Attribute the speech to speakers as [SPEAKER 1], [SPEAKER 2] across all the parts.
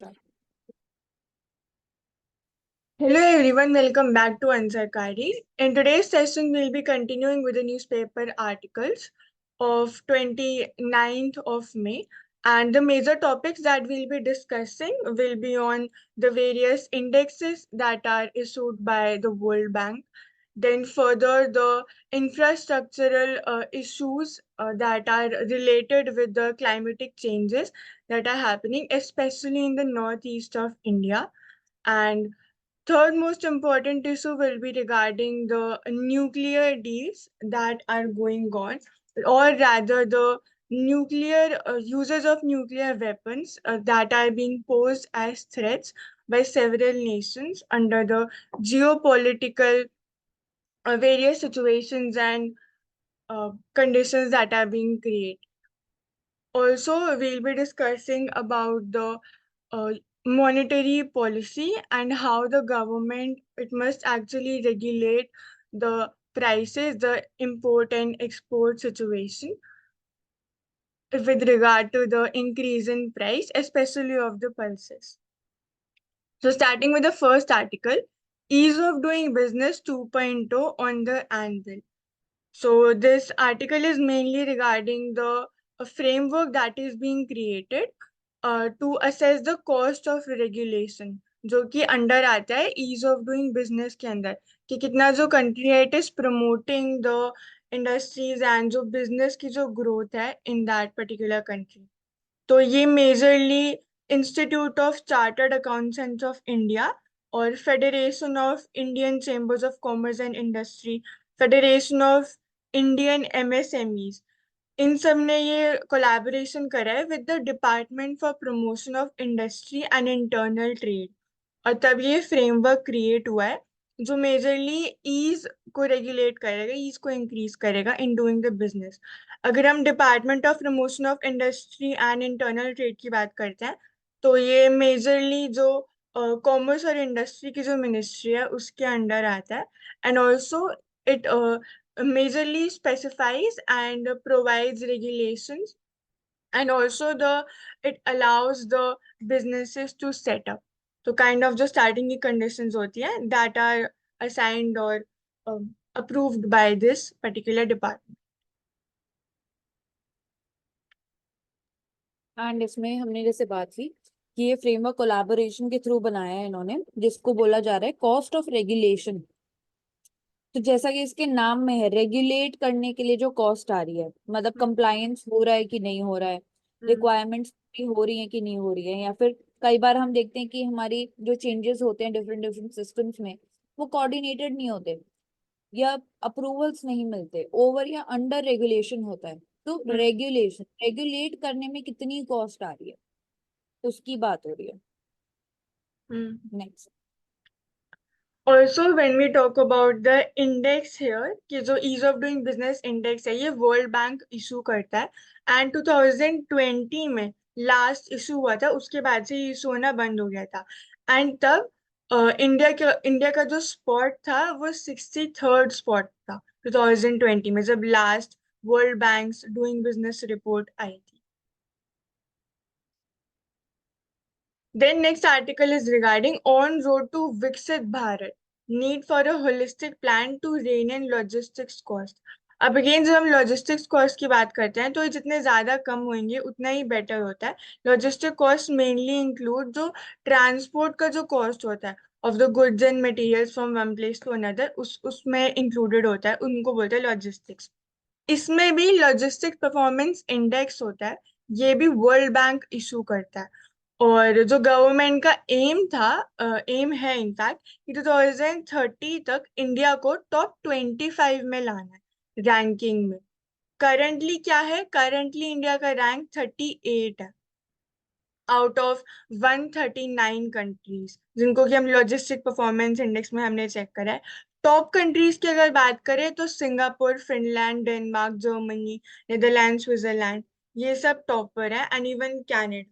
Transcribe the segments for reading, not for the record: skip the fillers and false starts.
[SPEAKER 1] Hello everyone, welcome back to Ansarkari. In today's session, we'll be continuing with the newspaper articles of 29th of May. And the major topics that we'll be discussing will be on the various indexes that are issued by the World Bank. Then further, the infrastructural issues that are related with the climatic changes that are happening, especially in the northeast of India. And third most important issue will be regarding the nuclear deals that are going on, or rather the nuclear uses of nuclear weapons that are being posed as threats by several nations under the geopolitical various situations and conditions that are being created. Also, we'll be discussing about the uh, monetary policy and how the government it must actually regulate the prices, the import and export situation with regard to the increase in price, especially of the pulses. So, starting with the first article, ease of doing business 2.0 on the anvil. So this article is mainly regarding the framework that is being created to assess the cost of regulation, जो कि under आता है ease of doing business के अंदर, कि कितना जो country है it is promoting the industries and जो business की जो growth है in that particular country. तो ये majorly Institute of Chartered Accountants of India और Federation of Indian Chambers of Commerce and Industry, Federation of Indian MSMEs, इन सब ने ये कोलैबोरेशन करा है with the Department for Promotion of Industry and Internal Trade, और तब ये फ्रेमवर्क क्रिएट हुआ है जो मेजरली ईज को रेगुलेट करेगा, ईज को इंक्रीज करेगा इन डूइंग द बिजनेस. अगर हम Department of Promotion of Industry and Internal trade की बात करते हैं तो ये मेजरली जो कॉमर्स और इंडस्ट्री की जो मिनिस्ट्री है उसके अंडर आता है. And also it majorly specifies and provides regulations, and also the it allows the businesses to set up. तो kind of जो starting की conditions होती है that are assigned or approved by this particular department.
[SPEAKER 2] And इसमें हमने जैसे बात की कि ये फ्रेमवर्क कोलैबोरेशन के थ्रू बनाया है इन्होंने, जिसको बोला जा रहा है कॉस्ट ऑफ रेगुलेशन. तो जैसा कि इसके नाम में है, रेगुलेट करने के लिए जो कॉस्ट आ रही है, मतलब कंप्लायंस हो रहा है कि नहीं हो रहा है, रिक्वायरमेंट्स हो रही है कि नहीं हो रही है, या फिर कई बार हम देखते हैं कि हमारी जो चेंजेस होते हैं डिफरेंट डिफरेंट सिस्टम्स में, वो कोऑर्डिनेटेड नहीं होते या अप्रूवल्स नहीं मिलते, ओवर या अंडर रेगुलेशन होता है. तो रेगुलेशन रेगुलेट करने में कितनी कॉस्ट आ रही है उसकी बात हो रही है. Next.
[SPEAKER 1] Also, when we talk about the index here, कि जो ease of doing business index है ये वर्ल्ड बैंक इशू करता है, एंड 2020 में लास्ट इशू हुआ था, उसके बाद से ये इशू होना बंद हो गया था. एंड तब इंडिया का जो स्पॉट था वो 63rd स्पॉट था 2020 में, जब last World Bank Doing Business report आई थी. Then next article is regarding on road to Viksit Bharat, need for a holistic plan to rein in logistics cost. अब अगेन जब हम लॉजिस्टिक्स कॉस्ट की बात करते हैं तो ये जितने ज्यादा कम होंगे उतना ही बेटर होता है. लॉजिस्टिक कॉस्ट मेनली इंक्लूड जो ट्रांसपोर्ट का जो कॉस्ट होता है of the goods and materials from one place to another, उसमें इंक्लूडेड होता है, उनको बोलते हैं लॉजिस्टिक्स. इसमें भी लॉजिस्टिक परफॉर्मेंस इंडेक्स होता है, ये भी वर्ल्ड बैंक इशू करता है. और जो गवर्नमेंट का एम था, एम है इनफैक्ट, कि 2030 तक इंडिया को टॉप 25 में लाना है रैंकिंग में. करंटली क्या है, करंटली इंडिया का रैंक 38 है आउट ऑफ 139 कंट्रीज, जिनको कि हम लॉजिस्टिक परफॉर्मेंस इंडेक्स में हमने चेक करा है. टॉप कंट्रीज की अगर बात करें तो Singapore, Finland, Denmark, Germany, Netherland, Switzerland, ये सब टॉपर है, and even Canada.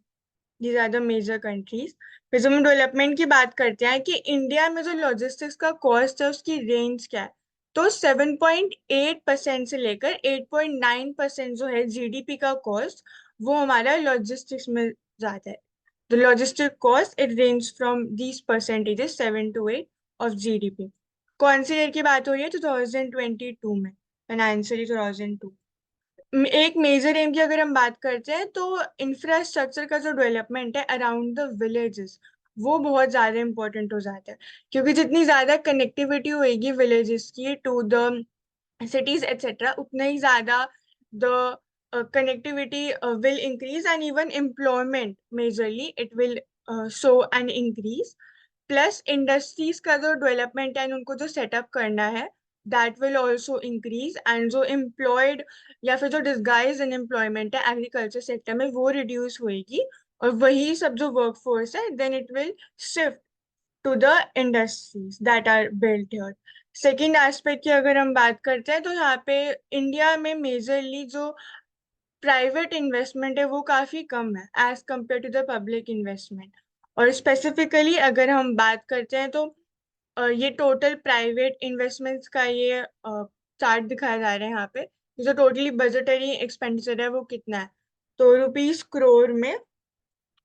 [SPEAKER 1] These are the major countries. फिर जब हम डेवलपमेंट की बात करते हैं कि इंडिया में जो लॉजिस्टिक्स का कॉस्ट है उसकी रेंज क्या है, तो 7.8% से लेकर 8.9% जो है जीडीपी का कॉस्ट, वो हमारा लॉजिस्टिक्स में जाता है. The logistic cost, it ranges from these percentages 7 to 8 of GDP. कौन सी ईयर की बात हो रही है? 2022 में, फाइनेंशियली 2002। एक मेजर एम की अगर हम बात करते हैं तो इंफ्रास्ट्रक्चर का जो डेवलपमेंट है अराउंड द विलेजेस, वो बहुत ज्यादा इंपॉर्टेंट हो जाता है, क्योंकि जितनी ज्यादा कनेक्टिविटी होएगी विलेजेस की टू द cities etc., उतना ही ज्यादा the connectivity will increase, and even employment majorly it will show an increase. Plus industries का जो डेवलपमेंट है उनको जो सेटअप करना है that will also increase, and जो एम्प्लॉयड या फिर जो डिस्गाइज अनएम्प्लॉयमेंट है एग्रीकल्चर सेक्टर में वो रिड्यूस होएगी, और वही सब जो वर्कफोर्स है then it will shift to the industries that are built here. Second aspect की अगर हम बात करते हैं तो यहाँ पे इंडिया में मेजरली जो प्राइवेट इन्वेस्टमेंट है वो काफी कम है as compare to the public investment. और स्पेसिफिकली अगर हम बात करते हैं तो ये टोटल प्राइवेट इन्वेस्टमेंट्स का ये चार्ट दिखाया जा रहा है यहाँ पे, जो टोटली बजटरी एक्सपेंडिचर है वो कितना है। तो रुपीज करोड़ में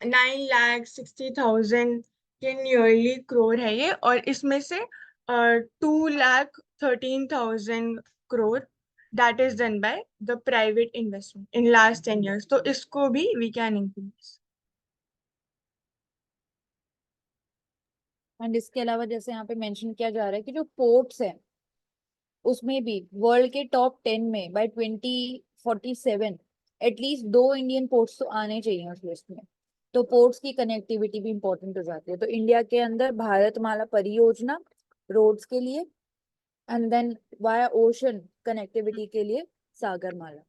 [SPEAKER 1] 9,60,000 के नियरली करोड़ है ये, और इसमें से 2,13,000 crore that is done by the private investment in last 10 years, तो इसको भी वी कैन इंक्रीज।
[SPEAKER 2] एंड इसके अलावा जैसे यहाँ पे मेंशन किया जा रहा है कि जो पोर्ट्स है उसमें भी वर्ल्ड के टॉप 10 में बाय 2047 एटलीस्ट 2 इंडियन पोर्ट्स तो आने चाहिए उस लिस्ट में। तो पोर्ट्स की कनेक्टिविटी भी इंपॉर्टेंट हो जाती है। तो इंडिया के अंदर भारतमाला परियोजना रोड्स के लिए, and then via ocean connectivity के लिए सागरमाला।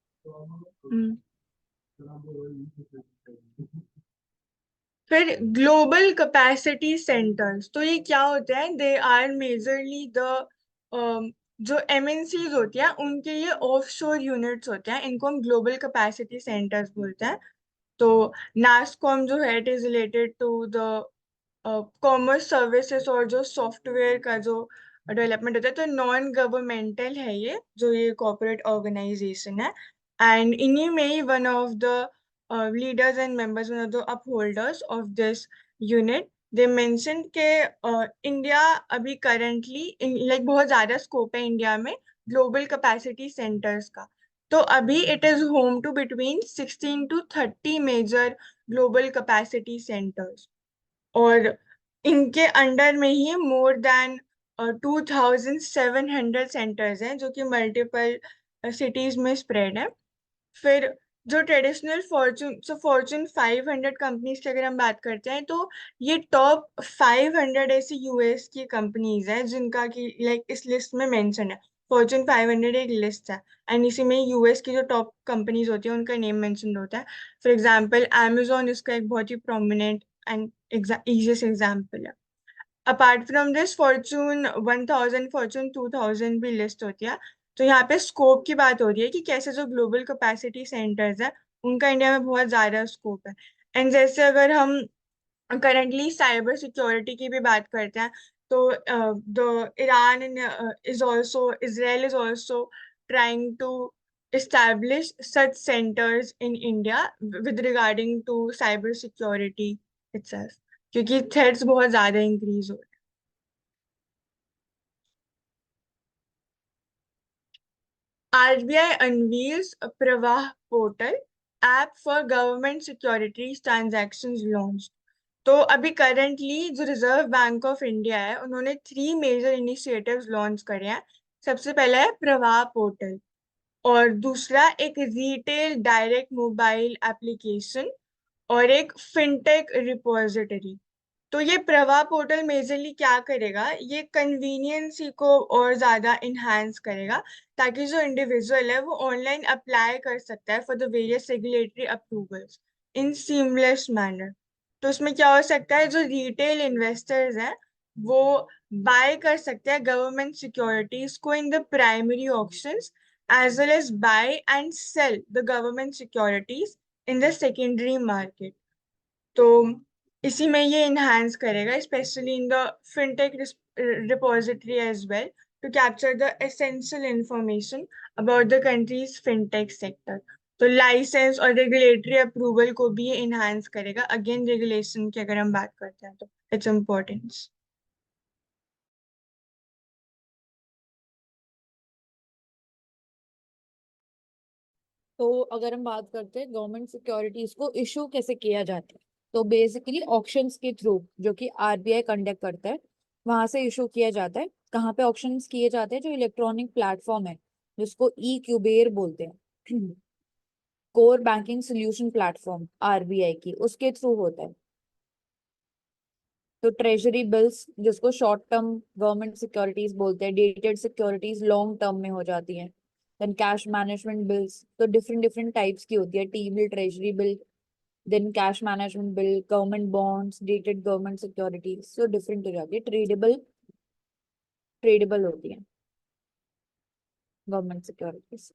[SPEAKER 1] फिर ग्लोबल कैपेसिटी सेंटर्स, तो ये क्या होते हैं? दे आर मेजरली द जो एमएनसीज होती हैं उनके ये ऑफशोर यूनिट्स होते हैं, इनको हम ग्लोबल कैपेसिटी सेंटर्स बोलते हैं। तो नास्कॉम जो है it is related to the commerce services और जो सॉफ्टवेयर का जो डेवलपमेंट होता है, तो नॉन गवर्नमेंटल है ये, जो ये कॉर्पोरेट ऑर्गेनाइजेशन है। एंड इन्हीं में ही one of the leaders and members, one of the upholders of this unit, they mention के इंडिया अभी करंटली लाइक बहुत ज्यादा स्कोप है इंडिया में ग्लोबल कैपेसिटी सेंटर्स का। तो अभी it is home to between 16 to 30 major global capacity centres, और इनके अंडर में ही मोर देन 2,700 सेंटर्स हैं जो कि मल्टीपल सिटीज में स्प्रेड है। फिर जो ट्रेडिशनल फॉर्चून 500 कंपनीज की अगर हम बात करते हैं तो ये टॉप 500 ऐसी यूएस की कंपनीज हैं जिनका कि लाइक इस लिस्ट में मेंशन है। फॉर्चून 500 एक लिस्ट है, एंड इसी में यूएस की जो टॉप कंपनीज होती है उनका नेम मेंशन होता है। फॉर एग्जांपल अमेजोन इसका एक बहुत ही प्रोमिनेंट एंड easiest एग्जाम्पल है। Apart from this Fortune 1000, Fortune 2000 भी लिस्ट होती है। तो यहाँ पे स्कोप की बात हो रही है कि कैसे जो ग्लोबल कैपेसिटी सेंटर्स है उनका इंडिया में बहुत ज्यादा स्कोप है। एंड जैसे अगर हम करंटली साइबर सिक्योरिटी की भी बात करते हैं तो the Iran is also Israel is also trying to establish such centers in India with regarding to cyber security itself, क्योंकि थ्रेट्स बहुत ज्यादा इंक्रीज हो रहे हैं। आरबीआई unveils a प्रवाह portal app for government securities transactions launch. तो अभी currently जो रिजर्व बैंक ऑफ इंडिया है उन्होंने 3 मेजर इनिशिएटिव्स लॉन्च करे हैं। सबसे पहला है प्रवाह पोर्टल, और दूसरा एक रिटेल डायरेक्ट मोबाइल एप्लीकेशन, और एक फिनटेक रिपोजिटरी। तो ये प्रवाह पोर्टल मेजरली क्या करेगा, ये कन्वीनियंस को और ज्यादा इन्हांस करेगा, ताकि जो इंडिविजुअल है वो ऑनलाइन अप्लाई कर सकता है for the various regulatory approvals in seamless manner. तो उसमें क्या हो सकता है, जो रिटेल इन्वेस्टर्स हैं वो बाय कर सकते हैं गवर्नमेंट सिक्योरिटीज को in the primary auctions, as well as buy and sell the government securities in the secondary market. तो इसी में ये इन्हांस करेगा specially in the fintech repository as well to capture the essential information about the country's fintech sector. तो licence और regulatory approval को भी ये इनहांस करेगा। अगेन रेगुलेशन की अगर हम बात करते हैं तो इट्स इम्पोर्टेंस।
[SPEAKER 2] तो अगर हम बात करते हैं गवर्नमेंट सिक्योरिटीज को इशू कैसे किया जाता है, तो बेसिकली ऑक्शंस के थ्रू, जो कि आरबीआई कंडक्ट करता है, वहां से इशू किया जाता है। कहाँ पे ऑक्शंस किए जाते हैं? जो इलेक्ट्रॉनिक प्लेटफॉर्म है, जिसको ई क्यूबेर बोलते हैं, core banking solution platform RBI की, उसके थ्रू होता है। तो ट्रेजरी बिल्स, जिसको शॉर्ट टर्म गवर्नमेंट सिक्योरिटीज बोलते हैं, डेटेड सिक्योरिटीज लॉन्ग टर्म में हो जाती हैं। देन कैश मैनेजमेंट बिल्स, तो डिफरेंट डिफरेंट टाइप्स की होती है, T bill, treasury bill, then cash management bill, government bonds, dated government securities, so different हो जाती है। ट्रेडेबल, ट्रेडेबल होती है government securities.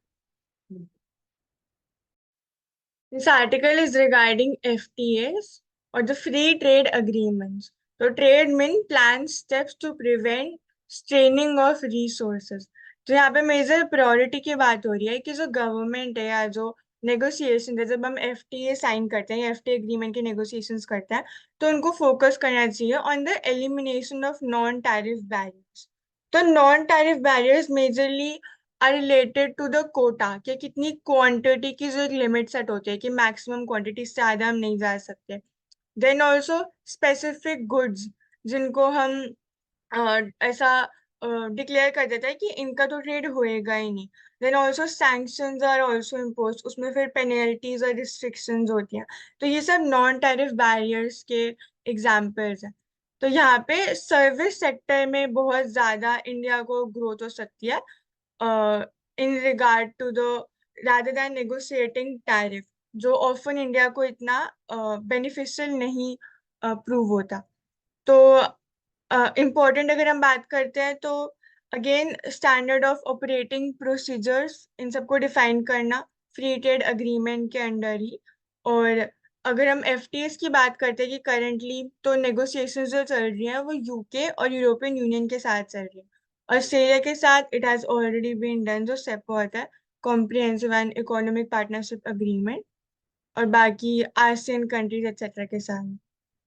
[SPEAKER 1] This article is regarding FTAs or the free trade agreements. So trade mean plans steps to prevent straining of resources. तो यहाँ पे major priority की बात हो रही है कि जो गवर्नमेंट है या जो नेगोशिएशन है, जब हम एफटीए साइन करते हैं या एफटीए एग्रीमेंट के नेगोशिएशंस करते हैं, तो उनको फोकस करना चाहिए on the elimination of non tariff barriers. तो non tariff barriers majorly are related to the quota, कि कितनी क्वांटिटी की जो एक लिमिट सेट होती है कि मैक्सिमम क्वांटिटी से ज्यादा हम नहीं जा सकते। देन ऑल्सो स्पेसिफिक गुड्स जिनको हम ऐसा डिक्लेयर कर देता है कि इनका तो ट्रेड होएगा ही नहीं। Then also sanctions are also impose, उसमें फिर पेनल्टीज और रिस्ट्रिक्शंस होती हैं। तो ये सब नॉन टैरिफ बैरियर्स के एग्जाम्पल्स हैं। तो यहाँ पे सर्विस सेक्टर में बहुत ज्यादा इंडिया को ग्रोथ हो सकती है in regard to the, rather than negotiating tariff, जो ऑफन इंडिया को इतना बेनिफिशियल नहीं प्रूव होता। तो इम्पोर्टेंट अगर हम बात करते हैं तो again standard of operating procedures, इन सबको डिफाइन करना फ्री ट्रेड अग्रीमेंट के अंडर ही। और अगर हम एफटीएस की बात करते हैं कि करेंटली तो नेगोशिएशंस जो चल रही हैं वो यूके और यूरोपियन यूनियन के साथ चल रही है। ऑस्ट्रेलिया के साथ it has already been done, जो सेपा होता है, comprehensive and economic partnership agreement, और बाकी आसियन कंट्रीज एक्सेट्रा के साथ।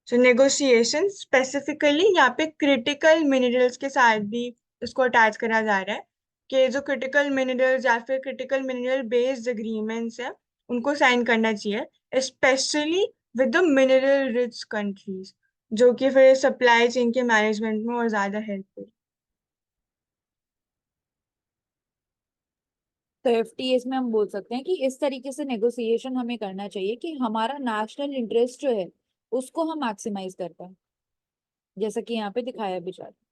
[SPEAKER 1] सो नेगोशिएशन स्पेसिफिकली यहाँ पे क्रिटिकल मिनरल्स के साथ भी इसको अटैच करा जा रहा है, कि जो क्रिटिकल मिनरल्स या फिर क्रिटिकल मिनरल बेस्ड एग्रीमेंट्स है उनको साइन करना चाहिए, specially with the mineral rich countries, जो कि फिर सप्लाई चेन के मैनेजमेंट में और ज्यादा हेल्पफुल।
[SPEAKER 2] तो एफटीएस में हम बोल सकते हैं कि इस तरीके से नेगोशिएशन हमें करना चाहिए कि हमारा नेशनल इंटरेस्ट जो है उसको हम मैक्सिमाइज कर पाए, जैसा कि यहाँ पे दिखाया भी जा रहा है।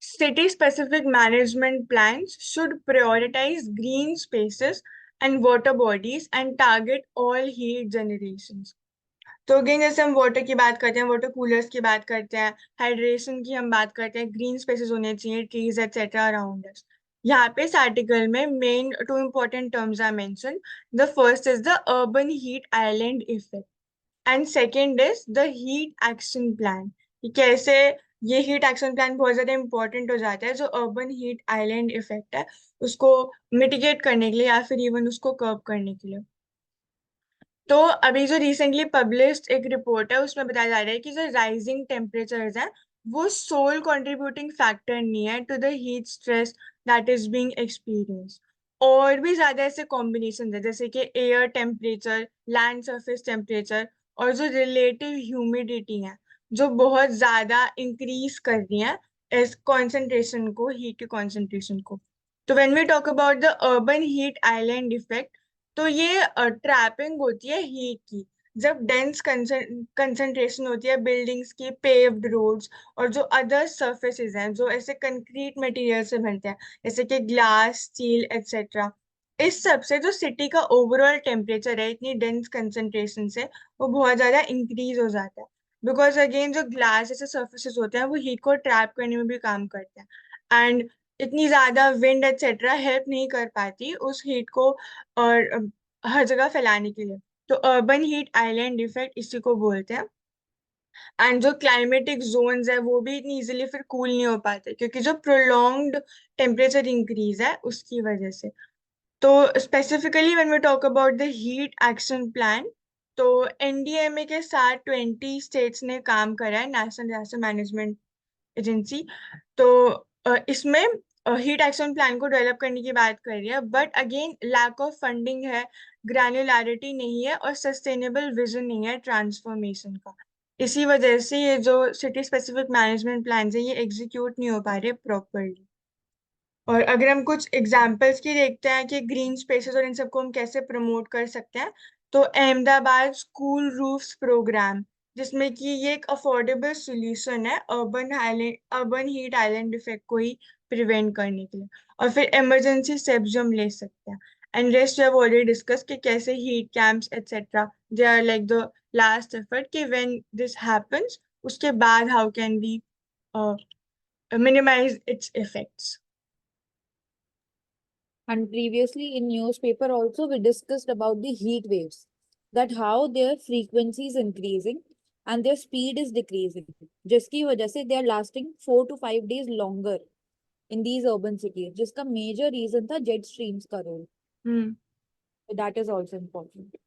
[SPEAKER 1] City specific management plans should prioritize green spaces and water bodies and target all heat generations. तो अगेन जैसे हम वाटर की बात करते हैं, वाटर कूलर्स की बात करते हैं, हाइड्रेशन की हम बात करते हैं, ग्रीन स्पेसेस होने चाहिए, ट्रीज एक्सेट्रा अराउंड अस। यहाँ पे इस आर्टिकल में main two important terms are mention. The first is the urban heat island effect and second is the heat action plan, कि कैसे ये हीट एक्शन प्लान बहुत ज्यादा इंपॉर्टेंट हो जाता है जो अर्बन हीट आइलैंड इफेक्ट है उसको मिटिगेट करने के लिए या फिर इवन उसको कर्ब करने के लिए। तो अभी जो रिसेंटली पब्लिश्ड एक रिपोर्ट है उसमें बताया जा रहा है कि जो राइजिंग टेम्परेचर्स हैं वो सोल कंट्रीब्यूटिंग फैक्टर नहीं है to the heat stress that is being experience. और भी ज्यादा ऐसे कॉम्बिनेशन है, जैसे कि air temperature, land surface temperature, और जो रिलेटिव ह्यूमिडिटी है, जो बहुत ज्यादा इंक्रीज कर रही है इस कॉन्सेंट्रेशन को, हीट के कॉन्सेंट्रेशन को। तो when we talk about the urban heat island effect, तो ये ट्रैपिंग होती है हीट की, जब डेंस कंसंट्रेशन होती है बिल्डिंग्स की, पेव्ड रोड्स, और जो अदर सरफेसेस हैं जो ऐसे कंक्रीट मटेरियल से बनते हैं, जैसे कि ग्लास, स्टील एक्सेट्रा, इस सब से जो सिटी का ओवरऑल टेम्परेचर है इतनी डेंस कंसंट्रेशन से वो बहुत ज्यादा इंक्रीज हो जाता है। बिकॉज अगेन जो ग्लास जैसे सरफेसेस होते हैं वो हीट को ट्रैप करने में भी काम करते हैं, एंड इतनी ज्यादा विंड एक्सेट्रा हेल्प नहीं कर पाती उस हीट को और हर जगह फैलाने के लिए। तो अर्बन हीट आइलैंड इफेक्ट इसी को बोलते हैं। एंड जो क्लाइमेटिक जोन्स है वो भी इतनी इजीली फिर कूल नहीं हो पाते, क्योंकि जो प्रोलॉन्ग्ड टेम्परेचर इंक्रीज है उसकी वजह से। तो specifically when we talk about the heat action plan, तो एनडीएमए के साथ 20 स्टेट्स ने काम करा है, नेशनल डिजास्टर मैनेजमेंट एजेंसी। तो इसमें हीट एक्शन प्लान को डेवलप करने की बात कर रही है, but again lack of funding है, ग्रैन्युलैरिटी नहीं है और सस्टेनेबल विजन नहीं है ट्रांसफॉर्मेशन का। इसी वजह से ये जो सिटी स्पेसिफिक मैनेजमेंट प्लान है ये एग्जीक्यूट नहीं हो पा रहे प्रॉपरली। और अगर हम कुछ एग्जाम्पल्स की देखते हैं कि ग्रीन स्पेसेस और इन सबको हम कैसे प्रमोट कर सकते हैं, तो अहमदाबाद स्कूल रूफ्स प्रोग्राम, जिसमें कि ये एक अफोर्डेबल सोल्यूशन है अर्बन हीट आइलैंड इफेक्ट को ही प्रिवेंट करने के लिए। और फिर इमरजेंसी स्टेप्स जो हम ले सकते हैं, and rest we have already discuss कि कैसे heat camps etcetera they are like the last effort कि व्हेन दिस हैपेंस उसके बाद how can we minimise its effects.
[SPEAKER 2] And previously in newspaper also we discussed about the heat waves, that how their frequency is increasing and their speed is decreasing, जिसकी वजह से they are lasting 4 to 5 days longer in these urban cities, जिसका major reason था jet streams का role.
[SPEAKER 1] Hmm.
[SPEAKER 2] That is also important.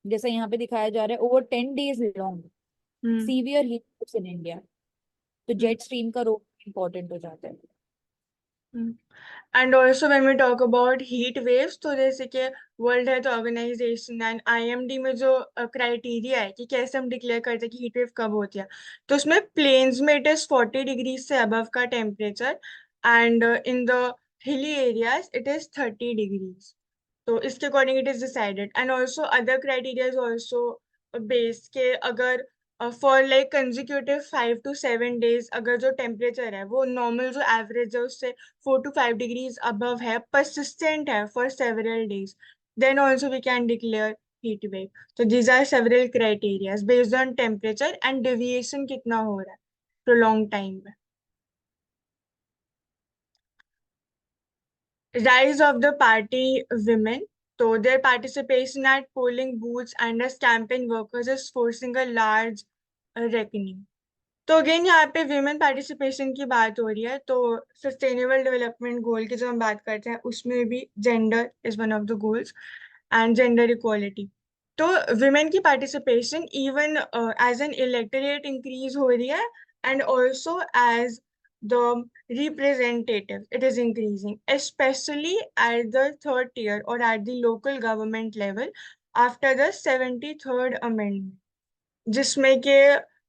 [SPEAKER 2] जैसा यहाँ पे दिखाया जा रहा है over 10 days long
[SPEAKER 1] hmm.
[SPEAKER 2] severe heat waves in India, तो jet stream का role important हो जाता है.
[SPEAKER 1] And also when we talk about heat waves, तो जैसे कि World Health Organization and IMD में जो क्राइटेरिया है कि कैसे हम डिक्लेयर करते हैं कि हीट वेव कब होती है, तो उसमें प्लेन्स में इट इज 40 डिग्री से अबव का temperature, and in the hilly areas it is 30 degrees. तो इसके according it is decided, and also other criteria is also based के अगर for like consecutive 5 to 7 days अगर जो टेम्परेचर है वो नॉर्मल जो एवरेज है उससे 4 to 5 डिग्रीज अबव है, परसिस्टेंट है for several days, then also we can declare heat wave. तो these are several criterias based on temperature and deviation कितना हो रहा है प्रोलॉन्ग टाइम में। Rise of the party women. So their participation at polling booths and as campaign workers is forcing a large reckoning. तो again यहाँ पे women participation की बात हो रही है, तो सस्टेनेबल डेवलपमेंट गोल की जो हम बात करते हैं उसमें भी gender is one of the goals and gender equality. तो विमेन की participation even as an electorate increase हो रही है, and also as the representative it is increasing, especially at the third tier or at the local government level after the 73rd amendment, जिसमें के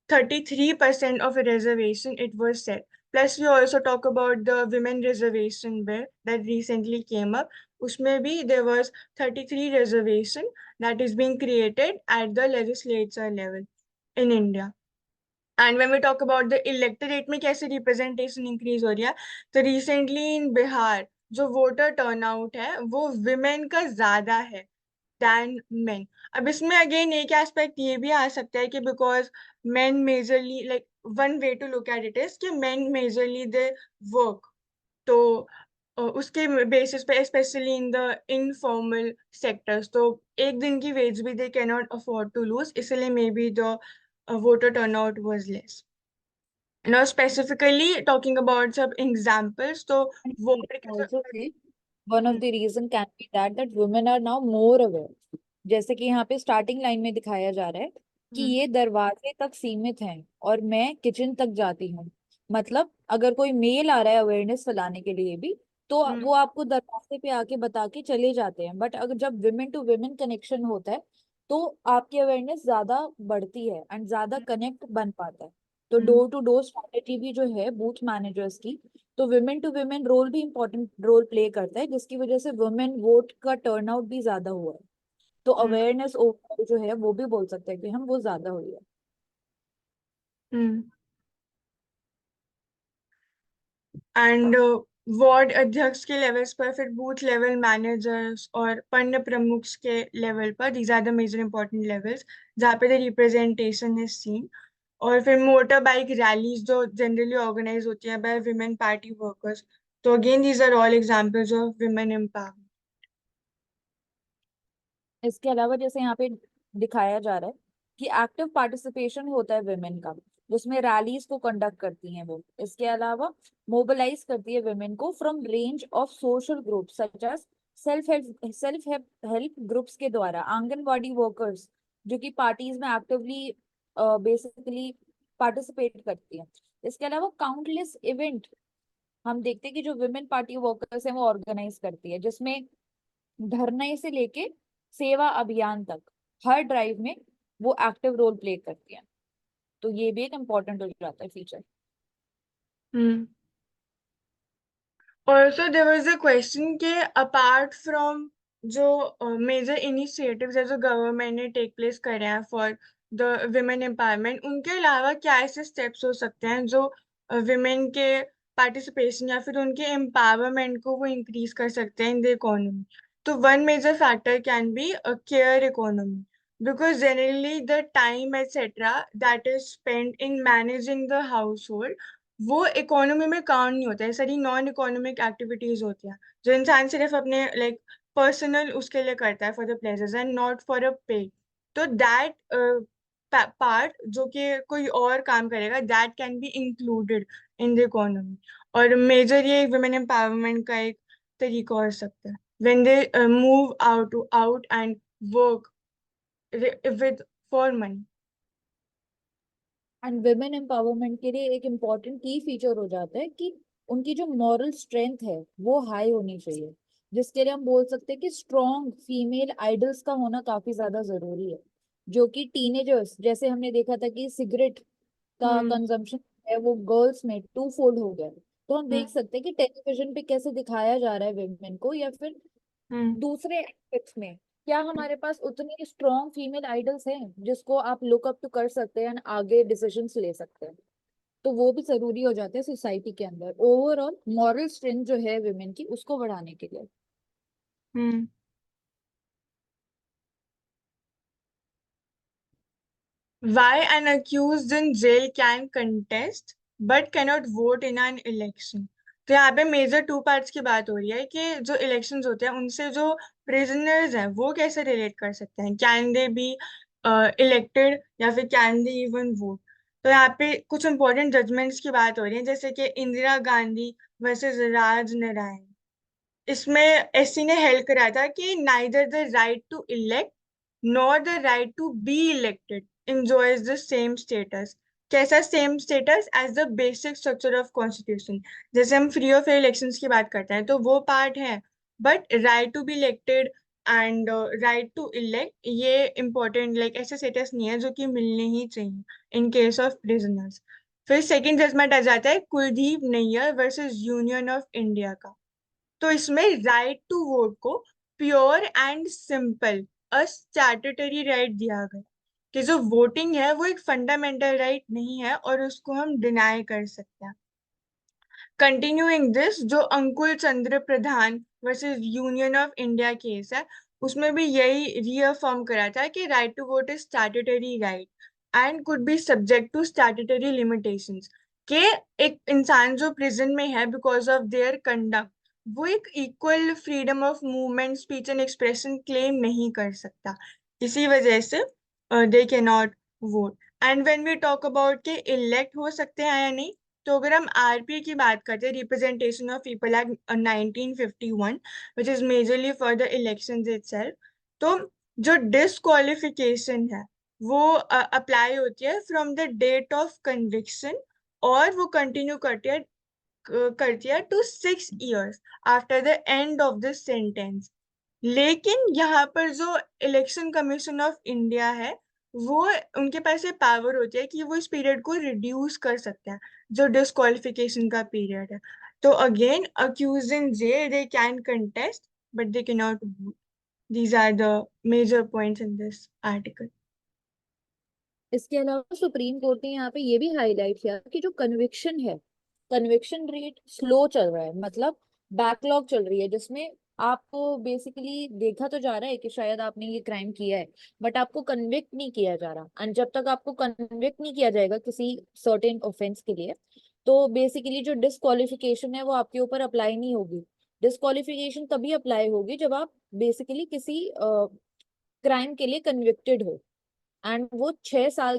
[SPEAKER 1] 33% of a reservation it was set. Plus we also talk about the women reservation bill that recently came up. उसमें भी there was 33 reservation that is being created at the legislature level in India. And when we talk about the electorate में कैसे representation increase हो रही है, तो recently in Bihar जो voter turnout है वो विमेन का ज्यादा है देन मेन। अब इसमें अगेन एक एस्पेक्ट ये भी आ सकता है कि because men majorly like one way to look at it is कि मेन मेजरली दे वर्क, तो उसके बेसिस पे specially in the informal sectors, तो एक दिन की वेज भी they can not afford to lose, इसलिए maybe the voter turnout was less. Now specifically talking about some examples, तो
[SPEAKER 2] And I
[SPEAKER 1] water के
[SPEAKER 2] also say one of the reason can be that women are now more aware. जैसे कि यहाँ पे starting line में दिखाया जा रहा है कि ये दरवाजे तक सीमित हैं और मैं किचन तक जाती हूँ। मतलब अगर कोई मेल आ रहा है अवेयरनेस फैलाने के लिए भी, तो वो आपको दरवाजे पे आके बता के चले जाते हैं, बट अगर जब विमेन टू विमेन कनेक्शन होता है तो आपकी अवेयरनेस ज्यादा बढ़ती है एंड ज्यादा कनेक्ट बन पाता है। तो डोर टू डोर स्ट्रैटेजी भी जो है बूथ मैनेजर्स की, तो वुमेन टू वुमेन रोल भी इम्पोर्टेंट रोल प्ले करता है, जिसकी वजह से वुमेन वोट का टर्नआउट भी ज्यादा हुआ है। तो अवेयरनेस ओवरऑल जो है वो भी बोल सकते हैं कि हम वो ज्यादा हुई है।
[SPEAKER 1] एंड वार्ड अध्यक्ष के लेवल्स पर, फिर बूथ लेवल मैनेजर्स और पंड प्रमुख के लेवल पर, these are the major important levels जहाँ पे द रिप्रेजेंटेशन इज सीन। और फिर मोटर बाइक रैलीज जो जनरली ऑर्गेनाइज होती है बाय विमेन पार्टी वर्कर्स, तो again these are all examples of women empowerment.
[SPEAKER 2] इसके अलावा जैसे यहाँ पे दिखाया जा रहा है कि एक्टिव पार्टिसिपेशन होता है विमेन का, जिसमें रैलीज को कंडक्ट करती हैं वो। इसके अलावा मोबिलाइज करती है विमेन को from range of social group such as self help groups के द्वारा। आंगनवाड़ी वर्कर्स जो कि पार्टीज में एक्टिवली बेसिकली पार्टिसिपेट करती हैं। इसके अलावा काउंटलेस इवेंट हम देखते हैं कि जो विमेन पार्टी वर्कर्स हैं वो ऑर्गेनाइज करती है, जिसमें धरने से लेके सेवा अभियान तक हर ड्राइव में वो एक्टिव रोल प्ले करती है। तो ये भी एक इम्पोर्टेंट हो जाता है feature.
[SPEAKER 1] Hmm. Also, there was a question कि apart from जो मेजर इनिशिएटिव्स है जो गवर्नमेंट ने टेक प्लेस करे हैं फॉर द विमेन एम्पावरमेंट, उनके अलावा क्या ऐसे स्टेप्स हो सकते हैं जो विमेन के पार्टिसिपेशन या फिर उनके एम्पावरमेंट को वो इंक्रीज कर सकते हैं इन द इकोनॉमी? तो one major factor can be a care economy, because generally the time etc that is spent in managing the household वो इकोनॉमी में काउंट नहीं होता है, सारी नॉन इकोनॉमिक एक्टिविटीज होती हैं जो इंसान सिर्फ अपने लाइक पर्सनल उसके लिए करता है for the pleasures and not for a पे। तो दैट पार्ट जो कि कोई और काम करेगा that can be included in the economy. और मेजर ये वुमेन एम्पावरमेंट का एक तरीका हो सकता है when they move out and work with for money.
[SPEAKER 2] And women empowerment के लिए एक इम्पॉर्टेंट की फीचर हो जाता है कि उनकी जो मॉरल स्ट्रेंथ है वो हाई होनी चाहिए, जिसके लिए हम बोल सकते हैं कि स्ट्रॉन्ग फीमेल आइडल्स का होना काफी ज्यादा जरूरी है। जो कि टीनेजर्स, जैसे हमने देखा था कि सिगरेट का
[SPEAKER 1] हम्म।
[SPEAKER 2] कंजम्पशन है वो गर्ल्स में टू फोल्ड हो गया है। तो हम
[SPEAKER 1] हम्म।
[SPEAKER 2] देख सकते हैं कि टेलीविजन पे कैसे दिखाया जा रहा है वेमेन को, या फिर
[SPEAKER 1] हम्म।
[SPEAKER 2] दूसरे एस्पेक्ट्स में क्या हमारे पास उतनी स्ट्रॉन्ग फीमेल आइडल्स हैं जिसको आप लुक अप टू कर सकते हैं and आगे डिसीजंस ले सकते हैं। तो वो भी जरूरी हो जाते हैं सोसाइटी के अंदर ओवरऑल मॉरल स्ट्रेंथ जो है विमेन की उसको बढ़ाने के लिए।
[SPEAKER 1] हम्म। Why an accused in jail can contest but cannot vote in an election? तो यहाँ पे मेजर टू पार्ट्स की बात हो रही है कि जो इलेक्शंस होते हैं उनसे जो प्रिजनर्स हैं वो कैसे रिलेट कर सकते हैं, कैन दे बी इलेक्टेड या फिर कैन दे इवन वोट? तो यहाँ पे कुछ इंपॉर्टेंट जजमेंट्स की बात हो रही है जैसे कि इंदिरा गांधी वर्सेस राज नारायण। इसमें एससी ने हेल्ड करा था कि neither the right to elect nor the right to be elected enjoys the same status। कैसा same status? As the basic structure of constitution. जैसे हम फ्री और फेयर इलेक्शंस की बात करते हैं तो वो पार्ट है, but right to be elected and right to elect ये इम्पोर्टेंट लाइक ऐसे स्टेटस नहीं है जो कि मिलने ही चाहिए इन केस ऑफ प्रिजनर्स। फिर सेकंड जजमेंट आ जाता है Kuldip Nayar versus Union of India का। तो इसमें राइट टू वोट को pure and simple a statutory right दिया गया कि जो वोटिंग है वो एक फंडामेंटल राइट नहीं है और उसको हम डिनाई कर सकते हैं। कंटिन्यूइंग दिस, जो Ankul Chandra Pradhan versus Union of India case है उसमें भी यही रीअफर्म करा था कि right to vote is statutory right and could be subject to statutory limitations. के एक इंसान जो प्रिजन में है बिकॉज ऑफ देयर कंडक्ट वो एक equal freedom of movement speech and expression claim नहीं कर सकता, इसी वजह से they can not vote. And when we talk about के इलेक्ट हो सकते हैं या नहीं, तो अगर हम आरपीए की बात करते हैं representation of people act 1951 which is majorly for the elections itself, तो जो डिस्क्वालिफिकेशन है वो अप्लाई होती है from the date of conviction और वो कंटिन्यू करती है to 6 years after the end of the sentence. लेकिन यहाँ पर जो इलेक्शन कमीशन ऑफ इंडिया है वो उनके पास ये पावर होती है कि वो इस पीरियड को रिड्यूस कर सकते हैं जो डिस्क्वालिफिकेशन का पीरियड है। तो again accused in jail they can contest but they can not vote. These are the major points in this article.
[SPEAKER 2] इसके अलावा सुप्रीम कोर्ट ने यहाँ पे ये भी हाईलाइट किया कि जो कन्विक्शन है, कन्विक्शन रेट स्लो चल रहा है, मतलब बैकलॉग चल रही है, जिसमें आपको बेसिकली देखा तो जा रहा है कि शायद आपने ये क्राइम किया है बट आपको कन्विक्ट नहीं किया जा रहा। एंड जब तक आपको कन्विक्ट नहीं किया जाएगा किसी सर्टेन ऑफेंस के लिए, तो बेसिकली जो डिस्क्वालिफिकेशन है वो आपके ऊपर अप्लाई नहीं होगी। डिस्क्वालिफिकेशन तभी अप्लाई होगी जब आप बेसिकली किसी क्राइम के लिए कन्विक्टेड हो। एंड वो 6 साल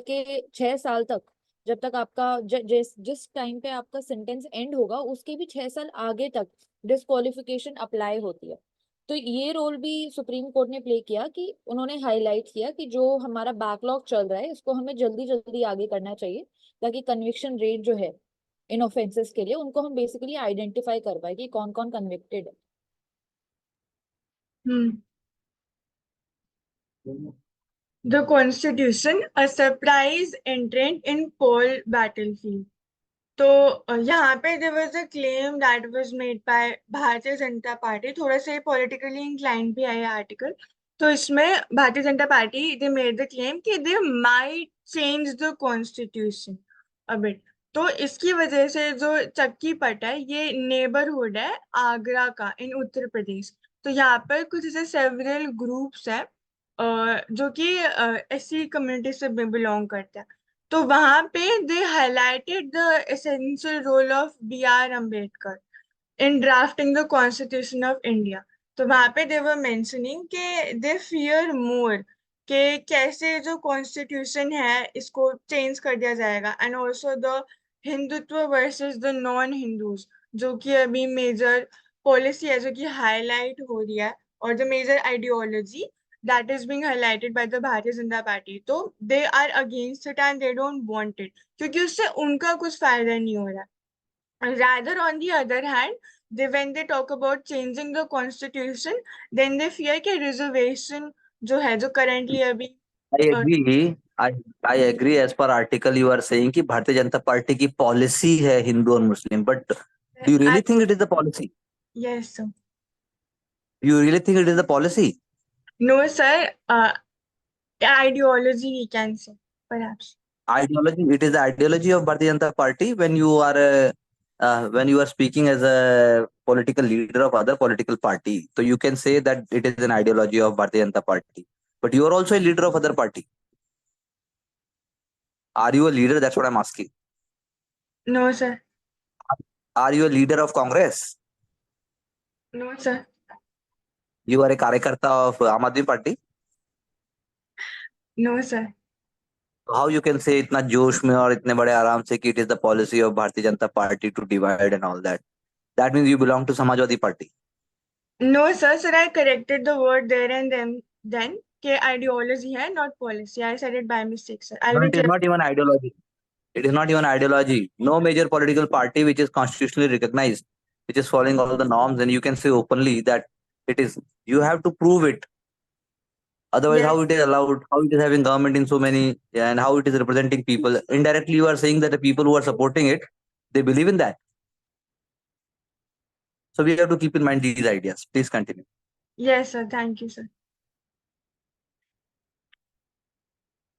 [SPEAKER 2] तक, जब तक आपका जिस टाइम पे आपका सेंटेंस एंड होगा उसके भी 6 साल आगे तक डिस्क्वालिफिकेशन अप्लाई होती है। तो ये रोल भी सुप्रीम कोर्ट ने प्ले किया कि उन्होंने हाईलाइट किया कि जो हमारा बैकलॉग चल रहा है इसको हमें जल्दी जल्दी आगे करना चाहिए, ताकि कन्विक्शन रेट जो है इन ऑफेंसेस के लिए उनको हम बेसिकली आइडेंटिफाई कर पाए कि कौन कौन कन्विक्टेड है।
[SPEAKER 1] Hmm. The Constitution, a surprise entrant in Paul battlefield. तो यहाँ पे there was a claim that was made by Bharatiya Janata party, थोड़ा सा politically inclined भी है ये आर्टिकल। तो इसमें Bharatiya Janata party they made the claim कि they might change the constitution a bit। तो इसकी वजह से जो चक्की पट है ये नेबरहुड है आगरा का इन उत्तर प्रदेश। तो यहाँ पर कुछ ऐसे सेवरल ग्रुप्स है जो कि एससी कम्युनिटी से बिलोंग करते हैं। तो वहां पे they highlighted the essential role of B R Ambedkar in drafting the Constitution of India. तो वहां पे दे वर मेंशनिंग के दे फियर मोर कि कैसे जो कॉन्स्टिट्यूशन है इसको चेंज कर दिया जाएगा, and also the Hindutva versus the non Hindus, जो कि अभी मेजर पॉलिसी है जो कि हाईलाइट हो रही है, और the major ideology that is being highlighted by the Bharatiya Janata party. तो they are against it and they don't want it, क्योंकि उससे उनका कुछ फायदा नहीं हो रहा। Rather, on the other hand, when they talk about changing the constitution, then they fear कि reservation जो है जो currently अभी
[SPEAKER 3] I agree. I agree. As per article, you are saying कि भारतीय जनता पार्टी की पॉलिसी है हिंदू और मुस्लिम, but do you really think it is the policy?
[SPEAKER 1] yes sir.
[SPEAKER 3] You really think it is the policy?
[SPEAKER 1] No sir, ideology we can say perhaps.
[SPEAKER 3] Ideology. It is the ideology of Bharatiya Janata Party when you are speaking as a political leader of other political party. So you can say that it is an ideology of Bharatiya Janata Party. But you are also a leader of other party. Are you a leader? That's what I'm asking.
[SPEAKER 1] No sir.
[SPEAKER 3] Are you a leader of Congress?
[SPEAKER 1] No sir.
[SPEAKER 3] You are a कार्यकर्ता of Aam Aadmi Party?
[SPEAKER 1] No sir.
[SPEAKER 3] How you can say इतना जोश में और इतने बड़े आराम से कि it is the policy of Bharatiya Janata Party to divide and all that? That means you belong to Samajwadi Party.
[SPEAKER 1] No sir, sir, I corrected the word there and then कि ideology है, not policy. I said it by mistake sir. I'll
[SPEAKER 3] No,
[SPEAKER 1] be
[SPEAKER 3] it is
[SPEAKER 1] clear.
[SPEAKER 3] not even ideology. It is not even ideology. No major political party which is constitutionally recognized, which is following all the norms, and you can say openly that it is. You have to prove it. Otherwise,
[SPEAKER 1] Yes.
[SPEAKER 3] how it is allowed? How it is having government in so many, and how it is representing people? Indirectly, you are saying that the people who are supporting it, they believe in that. So we have to keep in mind these ideas. Please continue.
[SPEAKER 1] Yes, sir. Thank you, sir.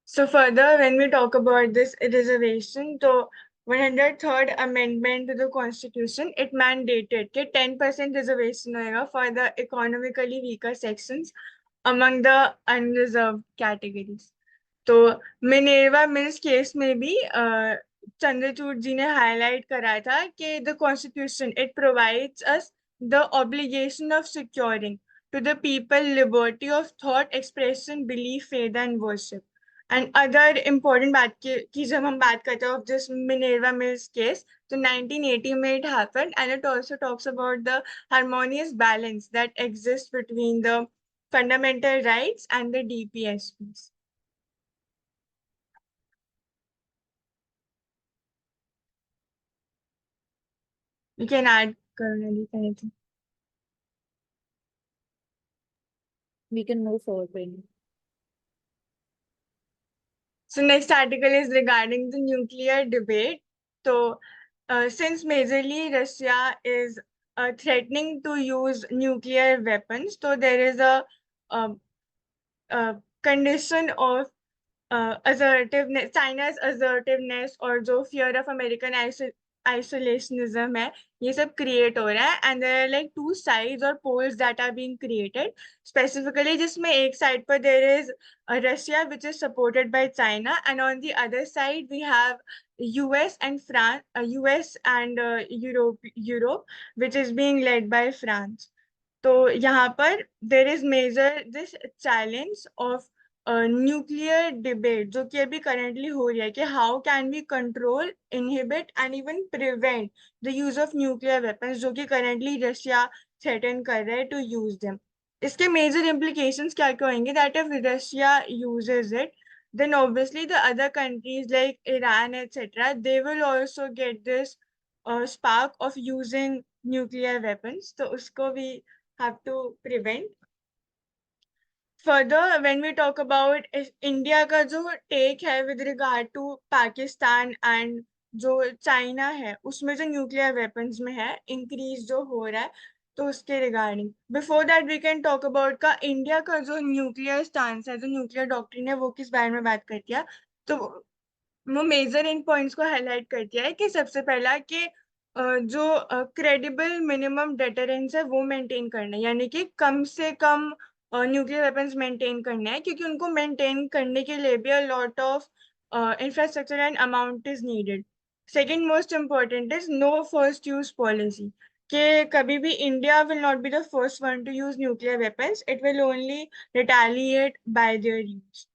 [SPEAKER 1] So further, when we talk about this reservation, so 103rd Amendment to the Constitution, it mandated कि 10% reservation होएगा for the economically weaker sections among the unreserved categories. तो मिनेर्वा Mills case में भी चंद्रचूड़ जी ने highlight करा था कि the constitution it provides us the obligation of securing to the people liberty of thought expression belief faith and worship and other important बात की जब हम बात करते हैं of this Minerva Mills case, तो 1980 में it happened, and it also talks about the harmonious balance that exists between the fundamental rights and the DPSPs. You can add Karunali anything.
[SPEAKER 2] We can move forward, Prerna.
[SPEAKER 1] So next article is regarding the nuclear debate. So since majorly Russia is threatening to use nuclear weapons, so there is um, a condition of assertiveness, China's assertiveness और जो fear of American isolationism है, ये सब create हो रहा है, and there are like two sides or poles that are being created specifically, जिसमें एक side पर there is Russia which is supported by China, and on the other side we have US and France, US and Europe which is being led by France. तो यहाँ पर there is major this challenge of nuclear debate जो कि अभी currently हो रही है कि how can we control, inhibit and even prevent the use of nuclear weapons, जो कि करंटली रशिया थ्रेटन कर रहा है टू यूज देम। इसके मेजर इम्प्लीकेशंस क्या क्या होंगे, that if Russia uses it, then obviously the other countries like Iran, etc., they will also get this spark of using nuclear weapons. So usko we have to prevent. Further, when we talk about India का जो take है with regard to Pakistan and जो China है उसमें जो nuclear weapons में है increase जो हो रहा है, तो उसके regarding before that we can talk about का इंडिया का जो न्यूक्लियर स्टांस है, जो न्यूक्लियर डॉक्ट्रिन है, वो किस बारे में बात करती है। तो वो मेजर इन पॉइंट्स को हाईलाइट करती है कि सबसे पहला कि जो क्रेडिबल मिनिमम डेटरेंस है वो मेंटेन करना है, यानी कि कम से कम न्यूक्लियर वेपन्स मेंटेन करना है, क्योंकि उनको मेंटेन करने के लिए भी a lot of infrastructure and amount is needed. Second most important is no first use policy, कि कभी भी India will not be the first one to use nuclear weapons, it will only retaliate by their use.